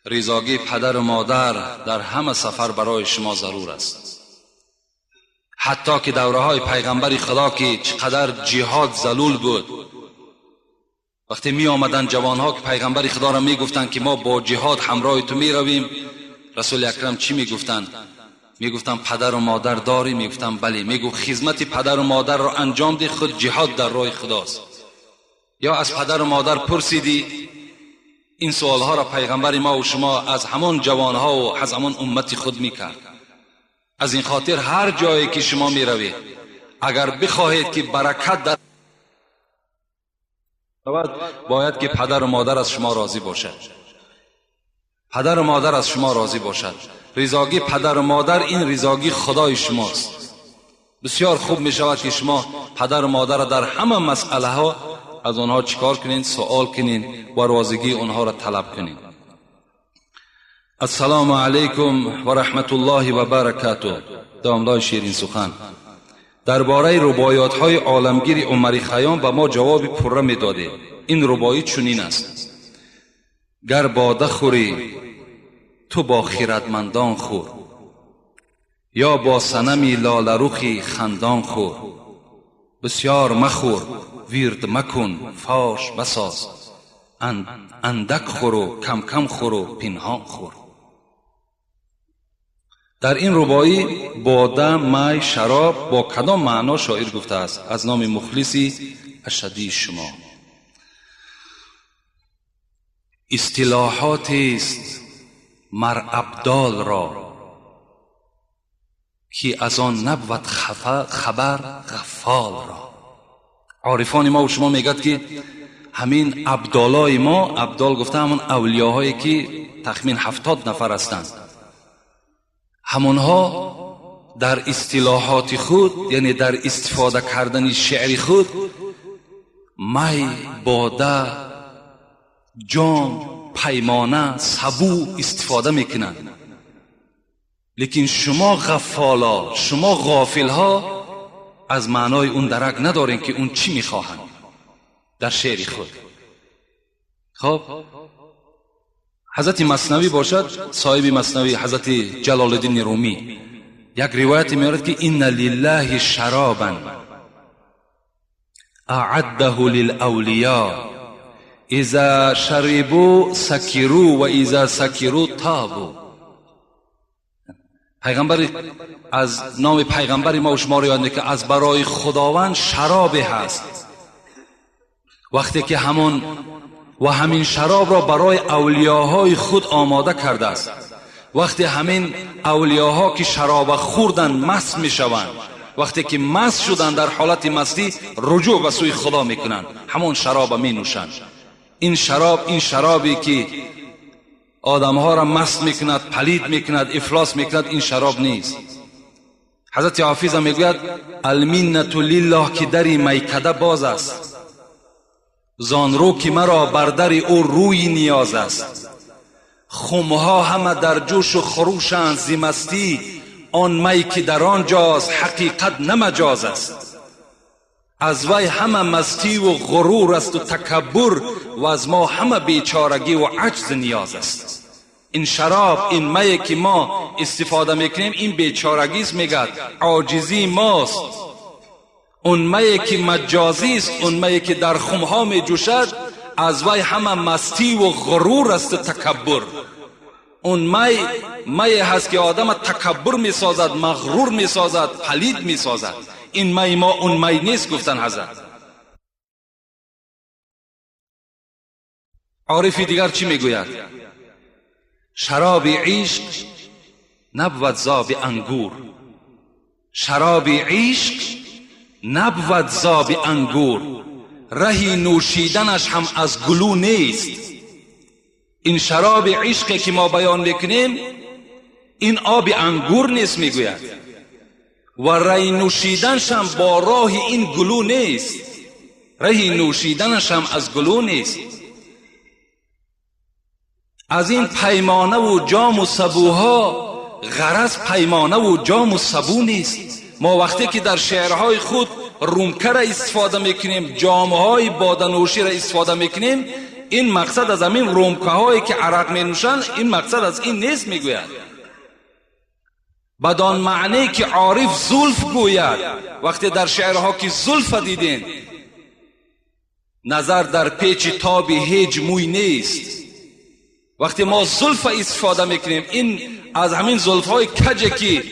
رضاگی پدر و مادر در همه سفر برای شما ضرور است. حتی که دوره های پیغمبر خدا که چقدر جهاد ذلول بود، وقتی می آمدن جوان ها که پیغمبر خدا را می گفتن که ما با جهاد همراه تو می رویم، رسول اکرم چی می گفتن؟ می گفتن پدر و مادر داری؟ می گفتن بله. می گفت خدمت پدر و مادر را انجام دی، خود جهاد در راه خداست. یا از پدر و مادر پرسیدی؟ این سوال ها را پیغمبر ما و شما از همان جوان ها و از همان امت خود می کرد. از این خاطر هر جایی که شما می روید، اگر بخواهید که برکت در باید که پدر و مادر از شما راضی باشد. پدر و مادر از شما راضی باشد. رضاگی پدر و مادر این رضاگی خدای شماست. بسیار خوب می شود که شما پدر و مادر را در همه مسئله ها از آنها چیکار کنین؟ سوال کنین و راضیگی آنها را طلب کنین. السلام علیکم و رحمت الله و برکاته. دامدار شیرین سخن درباره رباعیات های عالمگیر عمر خیام به ما جواب پره می داده. این رباعی چنین است: گر باده خوری تو با خیرتمندان خور، یا با صنمی لاله رخی خندان خور. بسیار مخور ویرد مکن فاش بساز، اندک خور و کم کم خور و پنهان خور. در این رباعی باده، می، شراب با کدام معنا شاعر گفته است؟ از نام مخلصی اشدی شما. اصطلاحاتی است مر ابدال را، که از آن نبود خبر غفال را. عارفان ما و شما میگد که همین ابدالای ما، ابدال گفته همون اولیاهایی که تخمین 70 نفر هستند، همونها در اصطلاحات خود، یعنی در استفاده کردن شعر خود، می، باده، جام، پیمانه، سبو استفاده میکنند. لیکن شما غفالا، شما غافل ها از معنای اون درک ندارین که اون چی میخواهند در شعر خود. خب حضرت مثنوی باشد، صاحب مثنوی حضرت جلال الدین رومی یک روایت میارد که ان لله شرابا اعده للاولیاء اذا شربوا سکروا و اذا سکروا طابوا. پیغمبر از نام پیغمبر ما و شما رو یاد که از برای خداوند شراب هست، وقتی که همین شراب را برای اولیاهای خود آماده کرده است. وقتی همین اولیاها که شراب خوردن مست می شوند، وقتی که مست شدن در حالت مستی رجوع به سوی خدا میکنند، همون شراب می نوشند. این شرابی که آدمها را مست میکند، پلید میکند، افلاس میکند، این شراب نیست. حضرت حافظ میگوید المنت لله که در میکده باز است، زان رو که مرا بر در او روی نیاز است. خمها همه در جوش و خروشند ز مستی، آن می که در آنجاست حقیقت نه مجاز است. از وی همه مستی و غرور است و تکبر، و از ما همه بیچارگی و عجز نیاز است. این شراب، این می که ما استفاده میکنیم، این بیچارگی است، میگد عاجزی ماست. اون می که مجازی است، اون می که در خمها می جوشد، از وی همه مستی و غرور است و تکبر. اون می هست که آدم تکبر می سازد، مغرور می سازد، پلید می سازد. این می ما اون می نیست. گفتن حضرت. عارفی دیگر چی میگوید؟ شراب عشق نبود زاب انگور، شراب عشق نبود زاب انگور، رهی نوشیدنش هم از گلو نیست. این شراب عشقی که ما بیان میکنیم این آب انگور نیست میگوید، و رهی نوشیدنش هم با راه این گلو نیست، رهی نوشیدنش هم از گلو نیست. از این پیمانه و جام و سبوها غرض پیمانه و جام و سبو نیست. ما وقتی که در شعرهای خود رومکه را استفاده میکنیم، جامهای بادنوشی را استفاده میکنیم، این مقصد از همین رومکه هایی که عرق می نوشند، این مقصد از این نیست میگوید. بدان معنی که عارف زلف گوید. وقتی در شعرها که زلف دیدین، نظر در پیچ تاب هیچ موی نیست. وقتی ما زلف استفاده میکنیم، این از همین زلف های کجه که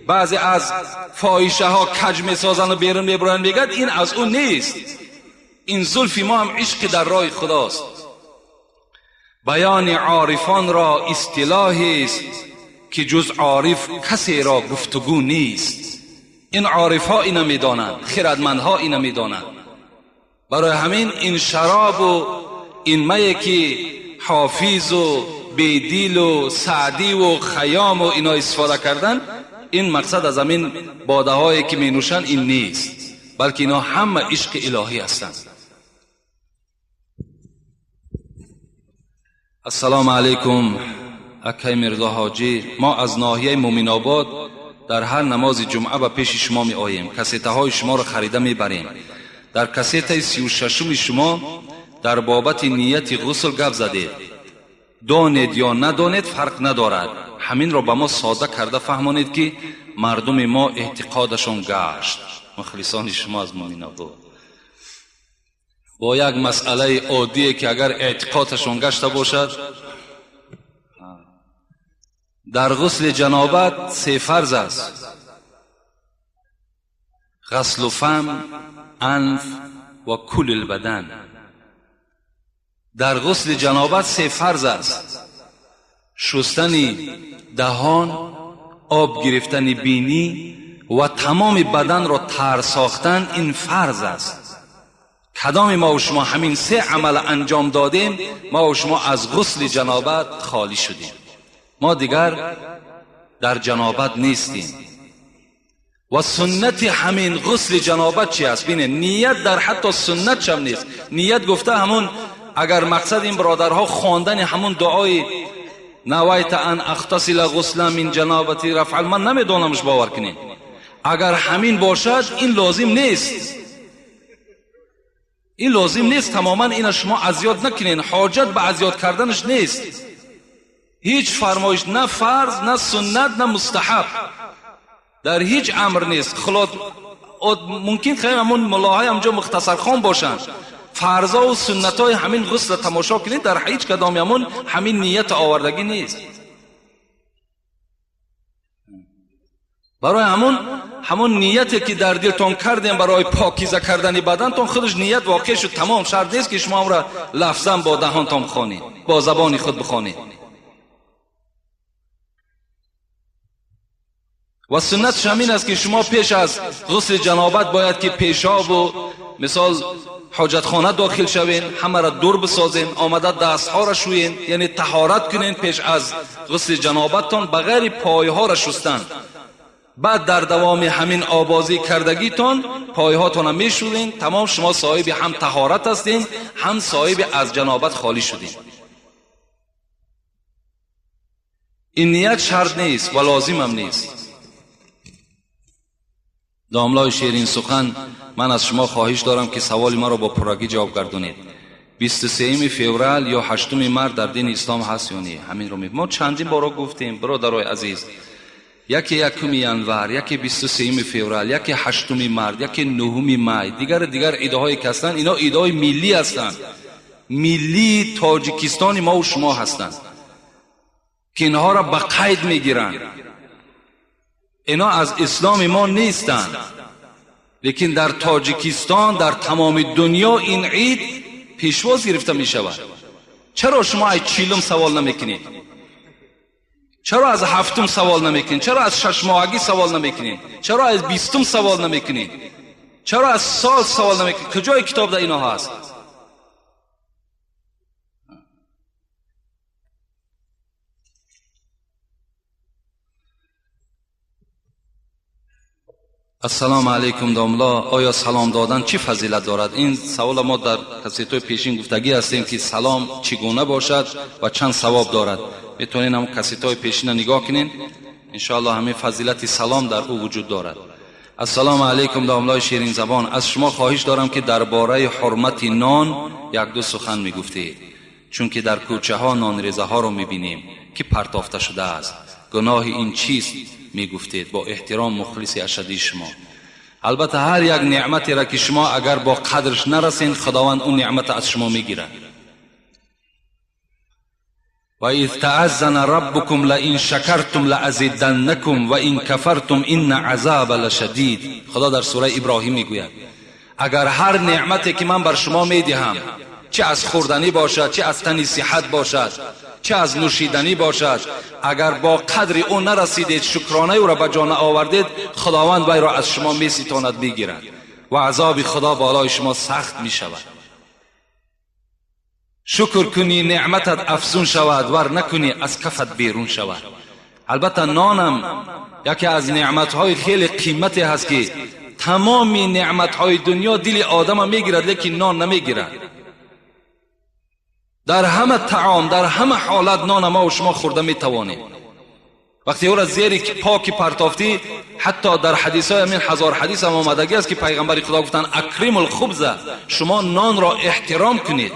بعضی از فاحشه ها کج میسازن و بیرون میبرن میگد، این از اون نیست. این زلف ما هم عشق در راه خداست. بیان عارفان را اصطلاحی است که جز عارف کسی را گفتگو نیست. این عارف ها اینو میدانند، خردمندها اینو میدانند. برای همین این شراب و این می که حافظ و بیدیل و سعدی و خیام و اینا استفاده کردن، این مقصد از همین باده هایی که می نوشن این نیست، بلکه اینا همه عشق الهی هستند. السلام علیکم. اکای مرزا حاجی، ما از ناحیه مومن آباد در هر نماز جمعه به پیش شما می آییم. کسیته های شما را خریده می بریم. در کسیته 36 شما در بابت نیت غسل گپ زدید. دانید یا ندانید فرق ندارد. همین را به ما ساده کرده فهمانید که مردم ما اعتقادشان گشت. مخلصان شما از مومن آباد با یک مسئله عادیه که اگر اعتقادشان گشته باشد، در غسل جنابت 3 فرض است: غسل فم، انف و کل البدن. در غسل جنابت 3 فرض است: شستن دهان، آب گرفتن بینی و تمام بدن را تر ساختن. این فرض است. کدام ما و شما همین 3 عمل انجام دادیم، ما و شما از غسل جنابت خالی شدیم. ما دیگر در جنابت نیستیم. و سنت همین غسل جنابت چی است؟ بینه نیت در حتی سنت چم نیست. نیت گفته همون، اگر مقصد این برادرها خواندن همون دعای نویت ان اغتسل غسلا من جنابتی رفع، من نمیدونمش باور کنین. اگر همین باشد این لازم نیست. این لازم نیست تماما. این شما اذیت نکنین. حاجت به اذیت کردنش نیست. هیچ فرمایش، نه فرض نه سنت نه مستحب، در هیچ امر نیست. خلاص ممکن خیلی همون ملاهای همجا مختصر خان باشن، فرضا و سنت های همین غسل تماشا کنید، در هیچ کدام همین نیت آوردگی نیست. برای همون نیتی که در دلتون کردین برای پاکیزه کردن بدنتون، خودش نیت واقع شد، تمام. شرط نیست که شما را لفظا با دهانتون بخوانید، با زبان خود بخوانید. و سنت همین است که شما پیش از غسل جنابت باید که پیشاب و مثال حاجت خانه داخل شوین، همه را دور بسازین، آمده دستها را شوین، یعنی طهارت کنین پیش از غسل جنابتتون بغیر پایها را شستن. بعد در دوام همین آبازی کردگیتون پایهاتون را میشورین. تمام شما صاحب هم طهارت هستین، هم صاحب از جنابت خالی شدین. این نیت شرط نیست و لازم هم نیست. داملای شیرین سخن، من از شما خواهش دارم که سوال ما را با پرگی جواب گردونید. 23 فوریه یا 8 مارس در دین اسلام هست یا نه؟ همین رو ما چندین بار گفتیم برادرای عزیز. یکی 1 ینور، یکی 23 فوریه، یکی 8 مارس، یکی 9 می. دیگر ایده های که هستند، اینا ایده های ملی هستند. ملی تاجیکستان ما و شما هستند که اینها را به قید میگیرند. اینا از اسلام ما نیستند، لیکن در تاجیکستان، در تمام دنیا این عید پیشواز گرفته می شود. چرا شما از 40 سوال نمیکنید؟ چرا از 7 سوال نمیکنید؟ چرا از 6 ماهگی سوال نمیکنید؟ چرا از 20 سوال نمیکنید؟ چرا از سال سوال نمیکنید؟ کجای کتاب در اینا هست؟ السلام علیکم داملا، آیا سلام دادن چی فضیلت دارد؟ این سوال ما در کسیتوی پیشین گفتگی هستیم که سلام چگونه باشد و چند ثواب دارد. میتونین هم کسیتوی پیشین نگاه کنین، انشاءالله همه فضیلت سلام در او وجود دارد. السلام علیکم داملای شیرین زبان، از شما خواهش دارم که درباره حرمت نان 1-2 سخن میگفتید، چون که در کوچه ها نان ریزه ها رو میبینیم که پرتافته شده است. گناه این چیست میگفتید با احترام مخلص اشدی شما. البته هر یک نعمتی را که شما اگر با قدرش نرسین خداوند اون نعمت از شما میگیرد. و اذ تعذن ربکم لئن شکرتم لازیدنکم و ان کفرتم ان عذاب لشدید. خدا در سوره ابراهیم میگوید اگر هر نعمتی که من بر شما میدهم، چه از خوردنی باشد، چه از تنی صحت باشد، چه از نوشیدنی باشد، اگر با قدر او نرسیدید، شکرانه او را به جا آوردید، خداوند وی را از شما میستاند میگیرد و عذاب خدا بالای شما سخت میشود. شکر کنی نعمتت افزون شود، ور نکنی از کفت بیرون شود. البته نانم یکی از نعمتهای خیلی قیمتی هست که تمام نعمتهای دنیا دل آدم میگیرد لیکن نان نمیگیرد. در همه طعام، در همه حالت نان ما و شما خورده میتوانیم. وقتی او را زیر پاکی پرتافتی، حتی در حدیث های همین هزار حدیث هم آمدگی است که پیغمبر خدا گفتن اکریم الخبز، شما نان را احترام کنید،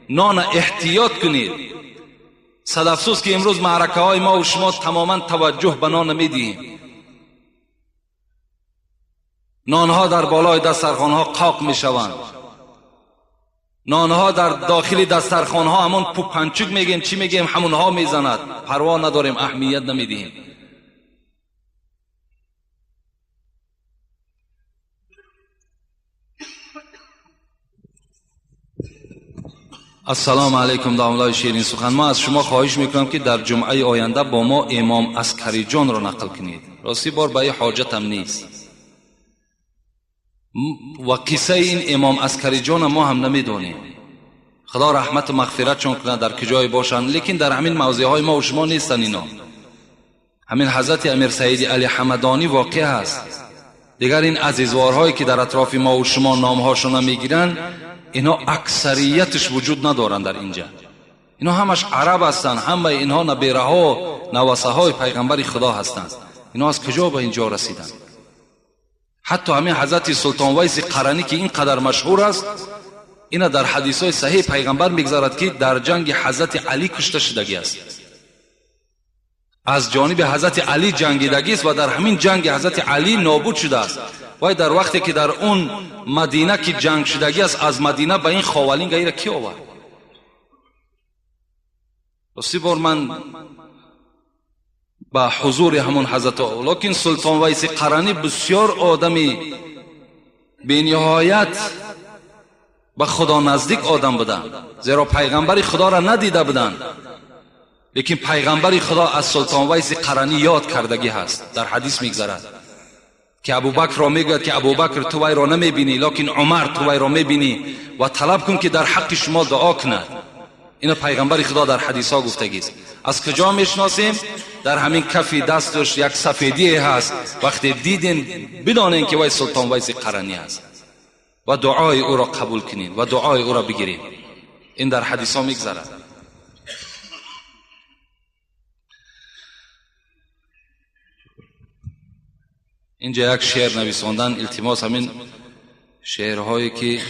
نان احتیاط کنید. صد افسوس که امروز معرکه های ما و شما تماما توجه به نان نمیدیم. نانها در بالای دسترخوانها قاق میشوند، نانها در داخل دسترخوانها همون پوپنچک میگیم چی میگیم همونها میزند، پروا نداریم، اهمیت نمیدیم. السلام علیکم داملای شیرین سخن. ما از شما خواهش میکنم که در جمعه آینده با ما امام عسکری جان را نقل کنید. راستی بار به حاجتم نیست و قصه این امام عسکری جان ما هم نمیدونیم. خدا رحمت و مغفرت چون کنه در کجای باشند، لیکن در همین موضع های ما و شما نیستن. اینا همین حضرت امیر سید علی حمدانی واقع هست. دیگر این عزیزوارهایی که در اطراف ما و شما نامهاشون میگیرن، اینا اکثریتش وجود ندارن در اینجا. اینا همش عرب هستند، همه اینها نبیره ها نواسه های پیغمبر خدا هستند. اینا از کجا به اینجا رسیدن؟ حتی همین حضرت سلطان ویس قرنی که اینقدر مشهور است، اینا در حدیث های صحیح پیغمبر میگذارد که در جنگ حضرت علی کشته شدگی است، از جانب حضرت علی جنگیدگی است و در همین جنگ حضرت علی نابود شده است. و در وقتی که در اون مدینه که جنگ شدگی است، از مدینه به این خاولین غیر کی آورد؟ اسی بار من با حضور همون حضرت، لیکن سلطان ویس قرنی بسیار آدمی بینهایت به خدا نزدیک آدم بودن، زیرا پیغمبر خدا را ندیده بودن، لیکن پیغمبر خدا از سلطان ویس قرنی یاد کردگی هست. در حدیث میگذرد که ابوبکر را میگوید که ابوبکر تو وی را نمیبینی، لیکن عمر تو وی را میبینی و طلب کن که در حق شما دعا کند. این پیغمبر خدا در حدیث ها گفتگی است. از کجا میشناسیم؟ در همین کف دستش یک سفیدی هست، وقتی دیدین بدانین که وی سلطان ویس قرنی است و دعای او را قبول کنین و دعای او را بگیرین. این در حدیث ها میگذرد. اینجا یک شعر نویساندن، التماس همین شعرهایی که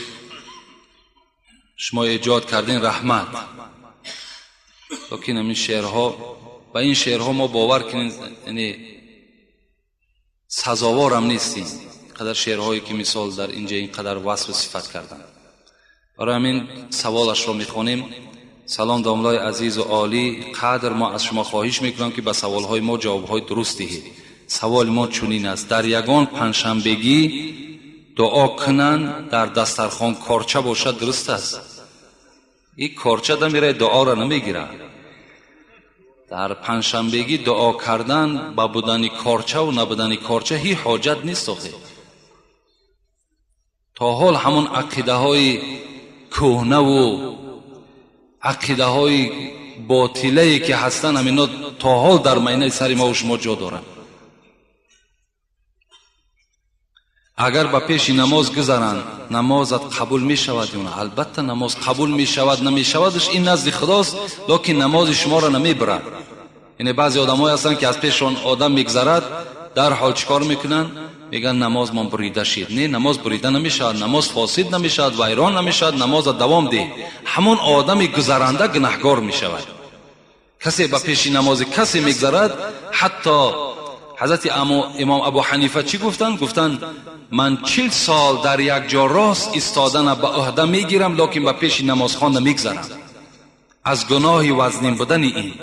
شما ایجاد کردین رحمت، لیکن همین شعرها و این شعرها ما باور کنین یعنی سزاوار هم نیستیم. قدر شعرهایی که مثال در اینجا اینقدر وصف و صفت کردن. برای همین سوالش را میخوانیم. سلام داملای عزیز و عالی، قدر ما از شما خواهش میکنم که به سوالهای ما جوابهای درست دهید. سوال ما چنین است: در یگان پنجشنبگی دعا کنن در دسترخوان کارچه باشد درست است؟ این کارچه دمیره دعا را نمیگیره. در پنجشنبگی دعا کردن با بودن کارچه و نبودن کارچه هیچ حاجت نیست. تا حال همون عقیده های کهنه و عقیده های باطله که هستن، همینا تا حال در معنی سر ما و شما جا دارن. اگر با پیش نماز گذارن نمازت قبول می شود یا نه؟ البته نماز قبول می شود، نمی شودش این نزد خداست، لیکن نماز شما را نمی برد. یعنی بعضی آدمایی هستن که از پیشون آدم میگذرد، در حال چیکار میکنن؟ میگن نماز من بریده شد. نه، نماز بریده نمیشود، نماز فاسد نمیشود، ویران نمیشود، نماز دوام ده. همون آدم گذرنده گناهگار میشود. کسی به پیش نماز کسی میگذرد، حتی حضرت امام ابو حنیفه چی گفتن؟ من 40 سال در یک جا راست ایستادن به عهده میگیرم، لکن به پیش نمازخوان نمیگذرم از گناه وزنین بودن این.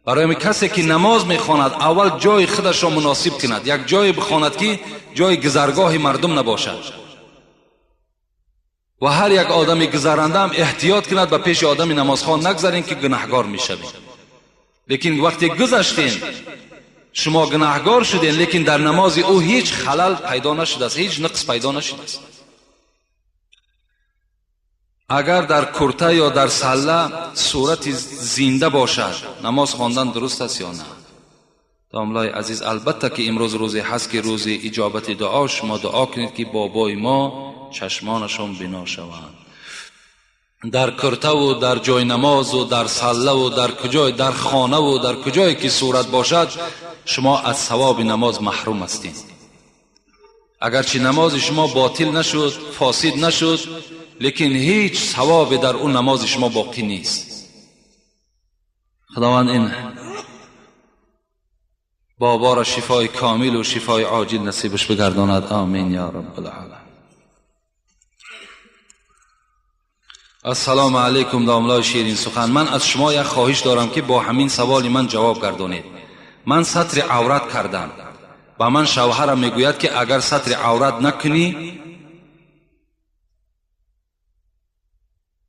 برای کسی که نماز میخواند اول جای خودش را مناسب کند، یک جای بخواند که جای گذرگاه مردم نباشد و هر یک آدم گذرنده هم احتیاط کند به پیش آدم نمازخوان نگذارین که گناهگار میشوید. لیکن وقتی گذشتین شما گناهگار شدین، لیکن در نماز او هیچ خلل پیدا نشده است، هیچ نقص پیدا نشده است. اگر در کرته یا در سله صورت زنده باشد نماز خواندن درست است یا نه؟ داملای عزیز، البته که امروز روزی هست که روز اجابت دعا، شما دعا کنید که بابای ما چشمانشان بینا شوند. در کرته و در جای نماز و در سله و در کجای، در خانه و در کجایی که صورت باشد شما از ثواب نماز محروم هستید. اگرچه نماز شما باطل نشد، فاسد نشد، لیکن هیچ ثواب در اون نماز شما باقی نیست. خداوند این بابا را شفای کامل و شفای عاجل نصیبش بگرداند. آمین یا رب العالمین. السلام علیکم داملای شیرین سخن. من از شما یک خواهش دارم که با همین سوال من جواب گردانید. من ستر عورت کردم، با من شوهرم میگوید که اگر ستر عورت نکنی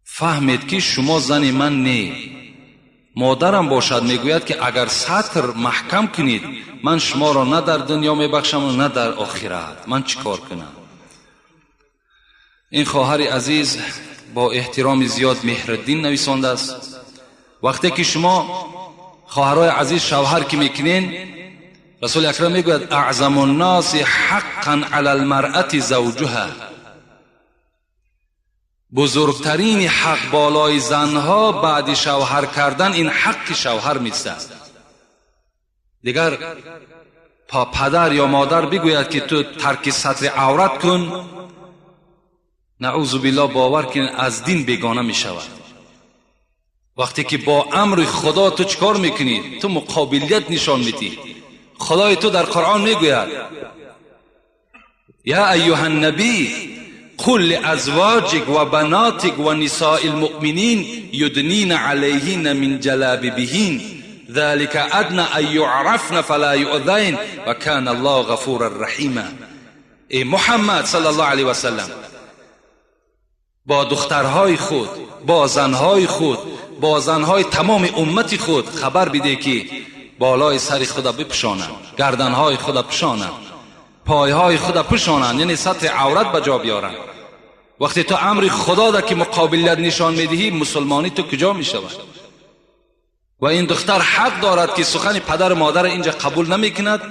فهمید که شما زن من نی. مادرم باشد میگوید که اگر ستر محکم کنید من شما را نه در دنیا میبخشم و نه در آخرت. من چیکار کنم؟ این خواهر عزیز با احترام زیاد مهرالدین نویسنده است. وقتی که شما خواهرای عزیز شوهر که میکنین، رسول اکرم میگوید اعظم الناس حقا علی المرأة زوجها، بزرگترین حق بالای زنها بعد شوهر کردن این حق شوهر میست. دیگر پدر یا مادر بگوید که تو ترک ستر عورت کن، نعوذ بالله باور کن از دین بیگانه می شود. وقتی که با امر خدا تو چکار میکنی؟ تو مقابلیت نشان میدی. خدای تو در قرآن میگوید یا ایها النبی قل لازواجک و بناتک و نساء المؤمنین یدنین علیهن من جلابیبهن ذلك ادنى ان يعرفن فلا يؤذين و کان الله غفورا رحیما. ای محمد صلی الله علیه و سلم، با دخترهای خود، با زنهای خود، با زنهای تمام امت خود خبر بده که بالای سر خدا بپوشانند، گردنهای خدا پوشانند، پایهای خدا پوشانند، یعنی سطر عورت به جا بیارند. وقتی تو امر خدا را که مقابلیت نشان میدهی، مسلمانی تو کجا میشود؟ و این دختر حق دارد که سخن پدر و مادر اینجا قبول نمیکند،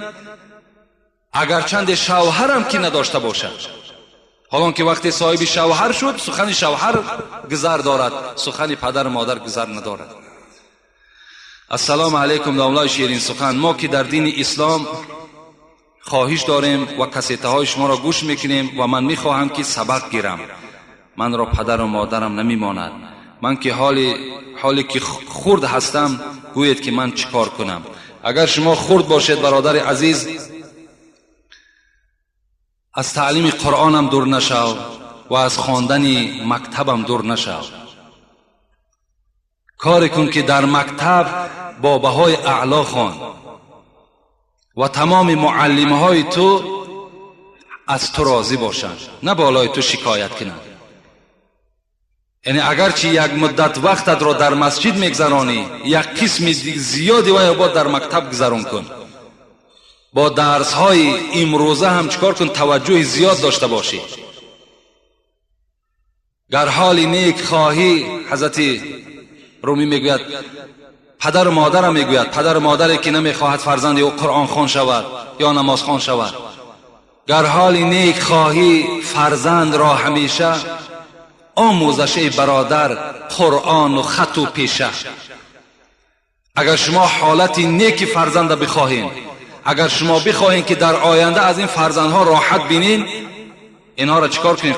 اگرچند شوهرم که نداشته باشد. حالان که وقتی صاحب شوهر شد سخن شوهر گذر دارد، سخن پدر و مادر گذر ندارد. السلام علیکم داملای شیرین سخن. ما که در دین اسلام خواهش داریم و کسیته های شما را گوش میکنیم و من میخواهم که سبق گیرم. من را پدر و مادرم نمیماند. من که حالی که خرد هستم گوید که من چیکار کنم. اگر شما خرد باشید برادر عزیز، از تعلیم قرآنم دور نشو و از خواندن مکتبم دور نشو. کاری کن که در مکتب با بهای اعلا خوان و تمام معلمه های تو از تو راضی باشند، نه بالای تو شکایت کنند. یعنی اگرچه یک مدت وقتت را در مسجد میگذرانی، یک قسم زیادی و با در مکتب گذران کن. با درس های امروزه هم چکار کن؟ توجه زیاد داشته باشی. گر حال نیک خواهی، حضرت رومی میگوید پدر و مادر میگوید، پدر و مادری که نمیخواهد فرزند او قرآن خوان شود یا نماز خوان شود، گر حال نیک خواهی فرزند را همیشه آموزش برادر قرآن و خط و پیشه. اگر شما حالت نیک فرزند بخواهید، اگر شما بخواهید که در آینده از این فرزندها راحت بینین، اینها را چیکار کنید؟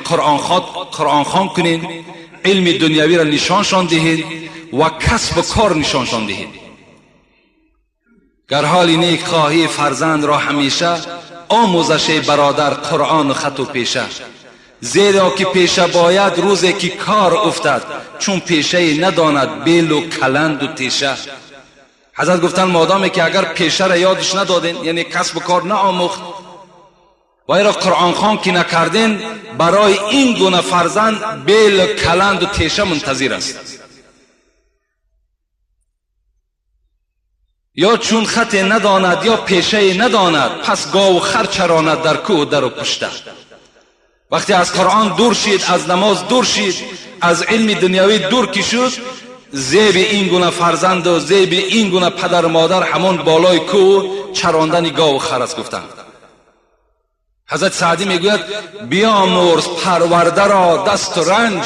قرآن خوان کنید، علم دنیوی را نشانشان دهید و کسب و کار نشانشان دهید. گر حال نیک خواهی فرزند را همیشه، آموزش برادر قرآن و خط و پیشه. زیرا که پیشه باید روزی که کار افتد، چون پیشه نداند بیل و کلند و تیشه. حضرت گفتن مادامی که اگر پیشه را یادش ندادین، یعنی کسب و کار نآموخت و ایرا قرآن خوان که نکردین، برای این گونه فرزند بیل و کلند و تیشه منتظر است. یا چون خط نداند یا پیشه نداند، پس گاو و خر چراند در کوه و در و پشته. وقتی از قرآن دور شید، از نماز دور شید، از علم دنیاوی دور کی شد، زیب این گونه فرزند و زیب این گونه پدر و مادر همان بالای کوه چراندن گاو و خر است. گفتند حضرت سعدی میگوید بیامرز پرورده را دست و رنج.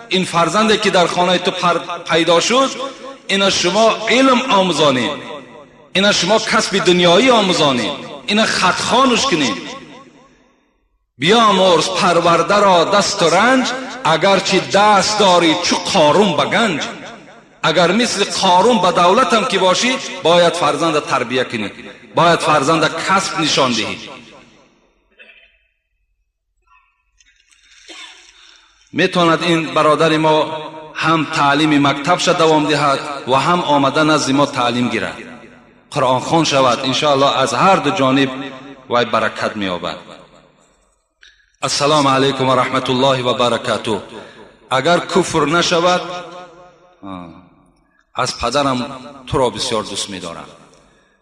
این فرزندی که در خانه تو پیدا شد، اینا شما علم آموزانید، اینا شما کسب دنیایی آموزانید، اینا خط خوانش کنید. بیامرز پرورده را دست و رنج، اگرچه دست داری چو قارون به گنج. اگر مثل قارون به دولت هم که باشی، باید فرزند تربیه کنید، باید فرزند کسب نشان دهید. میتواند این برادر ما هم تعلیم مکتبش دوام دهد و هم آمده نزد ما تعلیم گیرد، قرآن خوان شود. انشاءالله از هر دو جانب وی برکت می‌یابد. السلام علیکم و رحمت الله و برکاته. اگر کفر نشود، از پدرم تو را بسیار دوست می‌دارم.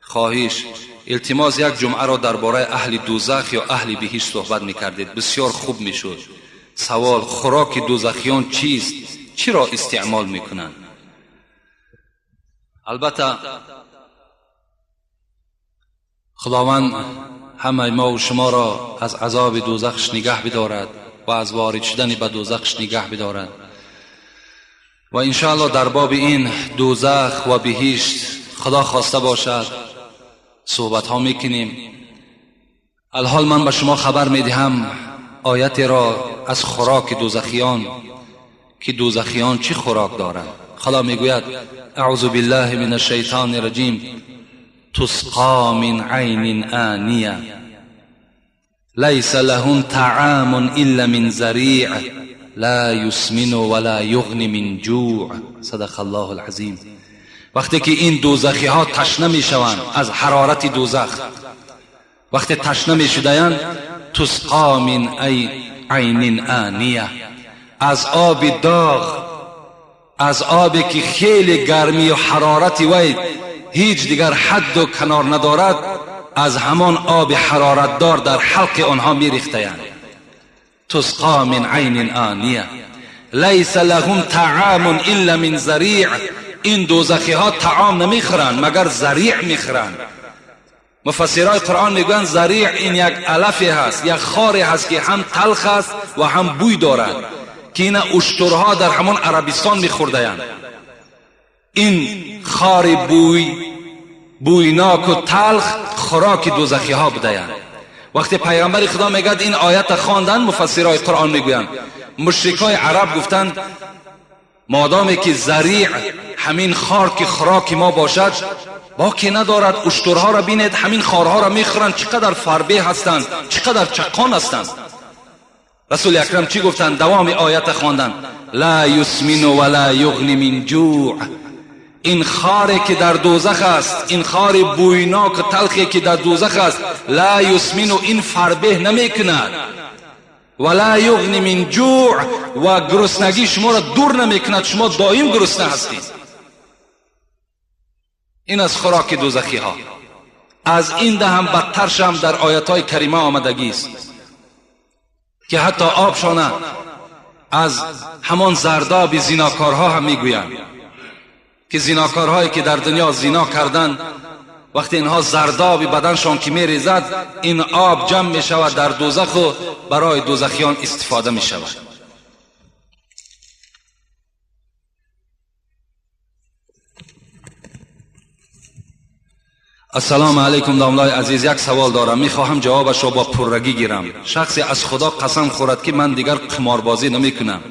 خواهش التماس یک جمعه را درباره اهل دوزخ یا اهل بهشت صحبت می‌کردید، بسیار خوب می‌شد. سوال خوراک دوزخیان چیست؟ چرا استعمال میکنند؟ البته خداوند همه ما و شما را از عذاب دوزخش نگه بدارد و از وارد شدن به دوزخش نگه بدارد. و انشاءالله در باب این دوزخ و بهشت خدا خواسته باشد صحبت ها میکنیم. الحال من به شما خبر میدهم آیت را از خوراک دوزخیان، که دوزخیان چی خوراک دارند. خدا میگوید اعوذ بالله من الشیطان الرجیم تسقا من عین آنیه لیس لهم طعام الا من ذریع لا یسمن ولا یغنی من جوع. صدق الله العظیم. وقتی که این دوزخی ها تشنه میشوند از حرارت دوزخ، وقتی تشنه میشدند، تسقا من عین آنیه، از آب داغ، از آبی که خیلی گرمی و حرارت وی هیچ دیگر حد و کنار ندارد، از همان آب حرارت دار در حلق آنها میریختند. تسقا من عین آنیه لیس لهم طعام الا من ذریع. این دوزخی ها طعام نمیخورند مگر ذریع میخورند. مفسرای قرآن میگویند ذریع این یک علفی هست، یک خاری هست که هم تلخ است و هم بوی دارد، که این اشترها در همان عربستان میخورده‌اند. این خار بویناک و تلخ خوراک دوزخی ها بوده‌اند. وقتی پیغمبر خدا میگه این آیت خواندن، مفسرای قرآن میگویند مشرکای عرب گفتند مادامی که ذریع همین خار که خوراک ما باشد، باکی ندارد. اشترها را بینید همین خارها را میخورند، چقدر فربه هستند، چقدر چقان هستند. رسول اکرم چی گفتند؟ دوام آیت خواندن لا یسمن ولا یغنی من جوع. این خاری که در دوزخ است، این خار بویناک و تلخی که در دوزخ است، لا یسمن، این فربه نمیکند، ولا یغنی من جوع، و گرسنگی شما را دور نمیکند، شما دائم گرسنه هستید. این از خوراک دوزخی ها. از این ده هم بدترش هم در آیات های کریمه آمدگی است که حتی آبشانه از همان زرداب زیناکارها هم میگویند که زیناکارهایی که در دنیا زینا کردند، وقتی اینها زرداب بدنشان که میریزد، این آب جمع میشود در دوزخ و برای دوزخیان استفاده میشود. السلام علیکم داملای عزیز، یک سوال دارم، میخواهم جوابش را با پررگی گیرم. شخصی از خدا قسم خورد که من دیگر قماربازی نمی کنم،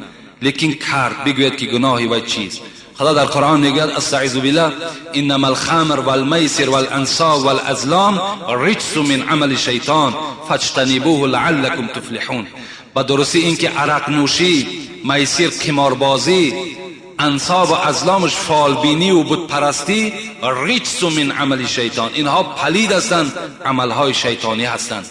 لیکن کرد، بگوید که گناهی و چیست. خدا در قرآن میگه استعیذ بالله انما الخمر والمیسر والانصاب والازلام رجس من عمل شیطان فاجتنبوه لعلکم تفلحون. و درستی این که عرق نوشی، میسر قماربازی، انصاب و ازلامش فالبینی و بت پرستی رجس من عمل شیطان، اینها پلید هستند، عملهای شیطانی هستند.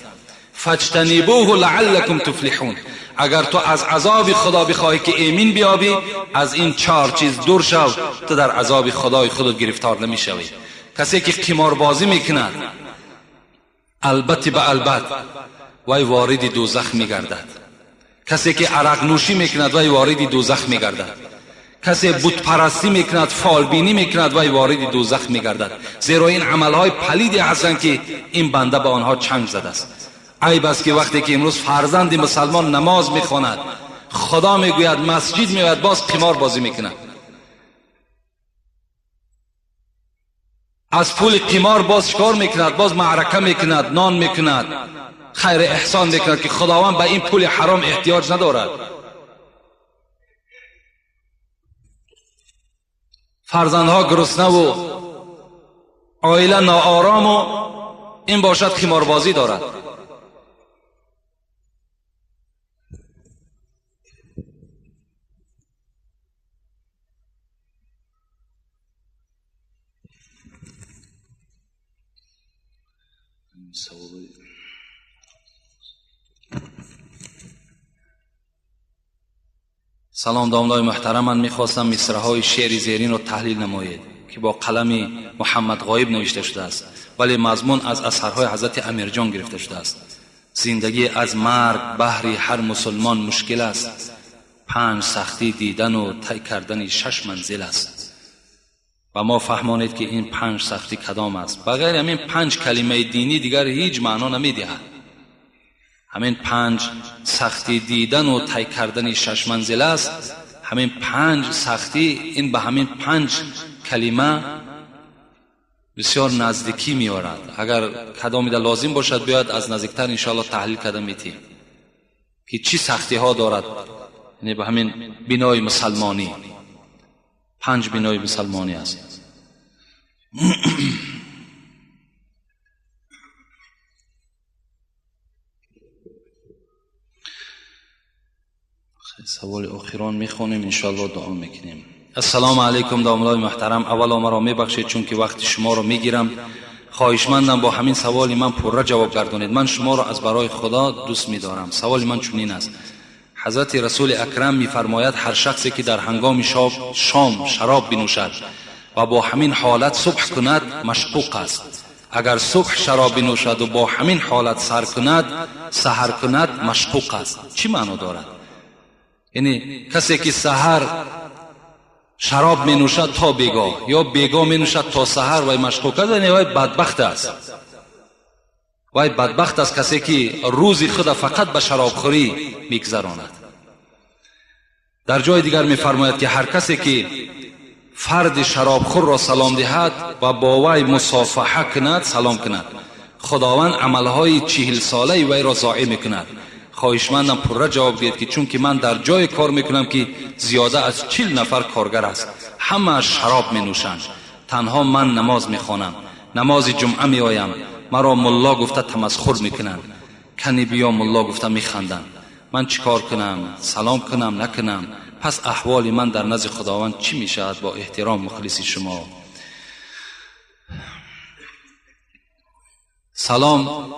فاجتنبوه لعلکم تفلحون. اگر تو از عذاب خدا بخواهی که ایمن بیابی، از این 4 چیز دور شو، تو در عذاب خدای خودت گرفتار نمیشوی. کسی که قماربازی میکند البته به البته وای وارد دوزخ میگردد. کسی که عرق نوشی میکند وای وارد دوزخ میگردد. کسی بت پرستی میکند، فالبینی میکند وای وارد دوزخ میگردد. زیرا این عملهای پلیدی هستند که این بنده به آنها چنگ زده است. عیب است که وقتی که امروز فرزند مسلمان نماز میخواند، خدا میگوید، مسجد میآید، باز قمار بازی میکند. از پول قمار باز شکار میکند، باز معرکه میکند، نان میکند، خیر احسان میکند که خداوند به این پول حرام احتیاج ندارد. فرزندها گرسنه و عائله ناآرام و این باشد قماربازی دارد. سلام دامنای محترم، من میخواستم مصرعهای شعر زیرین رو تحلیل نمایید که با قلم محمد غایب نوشته شده است، ولی مضمون از اثرهای حضرت امیرجان گرفته شده است. زندگی از مرگ بهر هر مسلمان مشکل است، 5 سختی دیدن و طی کردن 6 منزل است. و ما فهمانید که این 5 سختی کدام است. بغیر همین 5 کلمه دینی دیگر هیچ معنا نمیدهد. همین 5 سختی دیدن و طی کردن 6 منزل است. همین 5 سختی، این به همین 5 کلمه بسیار نزدیکی میارد. اگر کدامی در لازم باشد بیاید از نزدیکتر انشاءالله تحلیل کردن میتیم که چی سختی ها دارد. یعنی به همین بنای مسلمانی، 5 بنای مسلمانی است. سوال اخیران میخونیم انشاءالله دعا میکنیم. السلام علیکم دامنای محترم، اولا مرا میبخشید چون که وقت شما رو میگیرم. خواهشمندم با همین سوالی من پره جواب گردانید. من شما را از برای خدا دوست میدارم. سوال من چنین است: حضرت رسول اکرم میفرماید هر شخصی که در هنگام شام شراب بنوشد و با همین حالت صبح کند مشکوک است. اگر صبح شراب بنوشد و با همین حالت سحر کند مشکوک است. چی معنی دارد؟ یعنی کسی که سحر شراب می نوشد تا بیگاه یا بیگاه می نوشد تا سحر وای مشکوک است، یعنی وای بدبخت است. وای بدبخت است کسی که روزی خود فقط به شراب خوری میگذراند. در جای دیگر می فرماید که هر کسی که فرد شرابخور را سلام دهد و با وی مصافحه کند، سلام کند، خداوند عملهای 40 ساله وی را ضایع میکند. خواهشمندم پره جواب دهید که چون که من در جای کار میکنم که زیاده از 40 نفر کارگر است، همه شراب می نوشند، تنها من نماز میخوانم، نماز جمعه می آیم، مرا ملا گفته تمسخر میکنند، کنی بیا ملا گفته میخندند. من چیکار کنم؟ سلام کنم نکنم؟ پس احوال من در نزد خداوند چی میشود؟ با احترام مخلصی شما. سلام.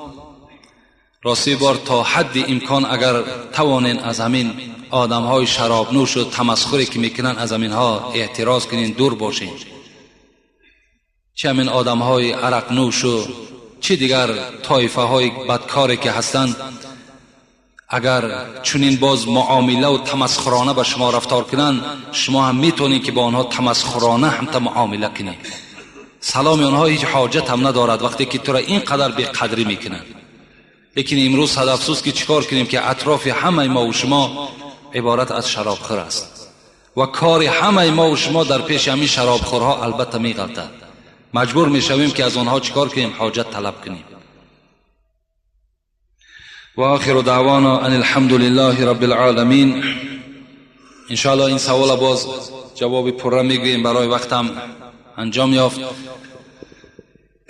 راستی بار تا حد امکان اگر توانین از همین آدم های شراب نوش و تمسخری که میکنن از همین ها اعتراض کنین، دور باشین. چه همین آدم های عرق نوش و چه دیگر طایفه های بدکاری که هستند، اگر چنین باز معامله و تمسخرانه به شما رفتار کنن، شما هم میتونین که با آنها تمسخرانه هم معامله کنین. سلام آنها هیچ حاجت هم ندارد وقتی که تو را اینقدر بی قدری میکنن. لیکن امروز صد افسوس که چیکار کنیم که اطراف همه ما و شما عبارت از شرابخور است و کار همه ما و شما در پیش همین شرابخورها البته میغلطد. مجبور میشویم که از آنها چیکار کنیم؟ حاجت طلب کنیم. و آخر دعوانا ان الحمد لله رب العالمین. انشاءالله این سوال باز جواب پره میگوییم برای وقتم انجام یافت.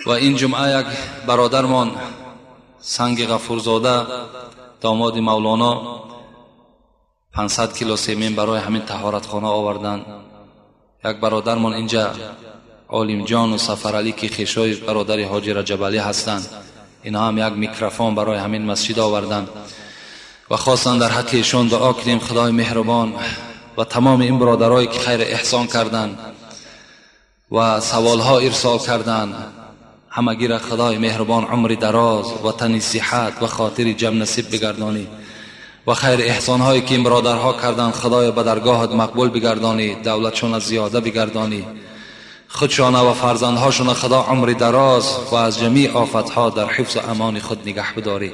و این جمعه یک برادرمان سنگ غفورزاده داماد مولانا 500 کیلو سیمین برای همین طهارتخانه آوردن. یک برادرمان اینجا عالم جان و سفرعلی که خیشای برادر حاجی رجب علی هستند، اینها هم یک میکروفون برای همین مسجد آوردن و خواستن در حق ایشان دعا کنیم خدای مهربان و تمام این برادرایی که خیر احسان کردند و سوالها ارسال کردند، همگی را خدای مهربان عمر دراز و تن صحت و خاطر جمع نصیب بگردانی و خیر احسان هایی که این برادرها کردند خدای به درگاهت مقبول بگردانی، دولتشون زیاده بگردانی، خودشان و فرزندهاشون خدا عمر دراز و از جمیع آفتها در حفظ و امان خود نگه بداری.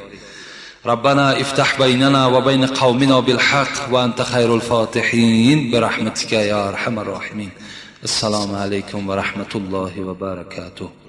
ربنا افتح بیننا و بین قومنا بالحق و انت خیر الفاتحین برحمتك یا ارحم الراحمین. السلام علیکم و رحمت الله و برکاته.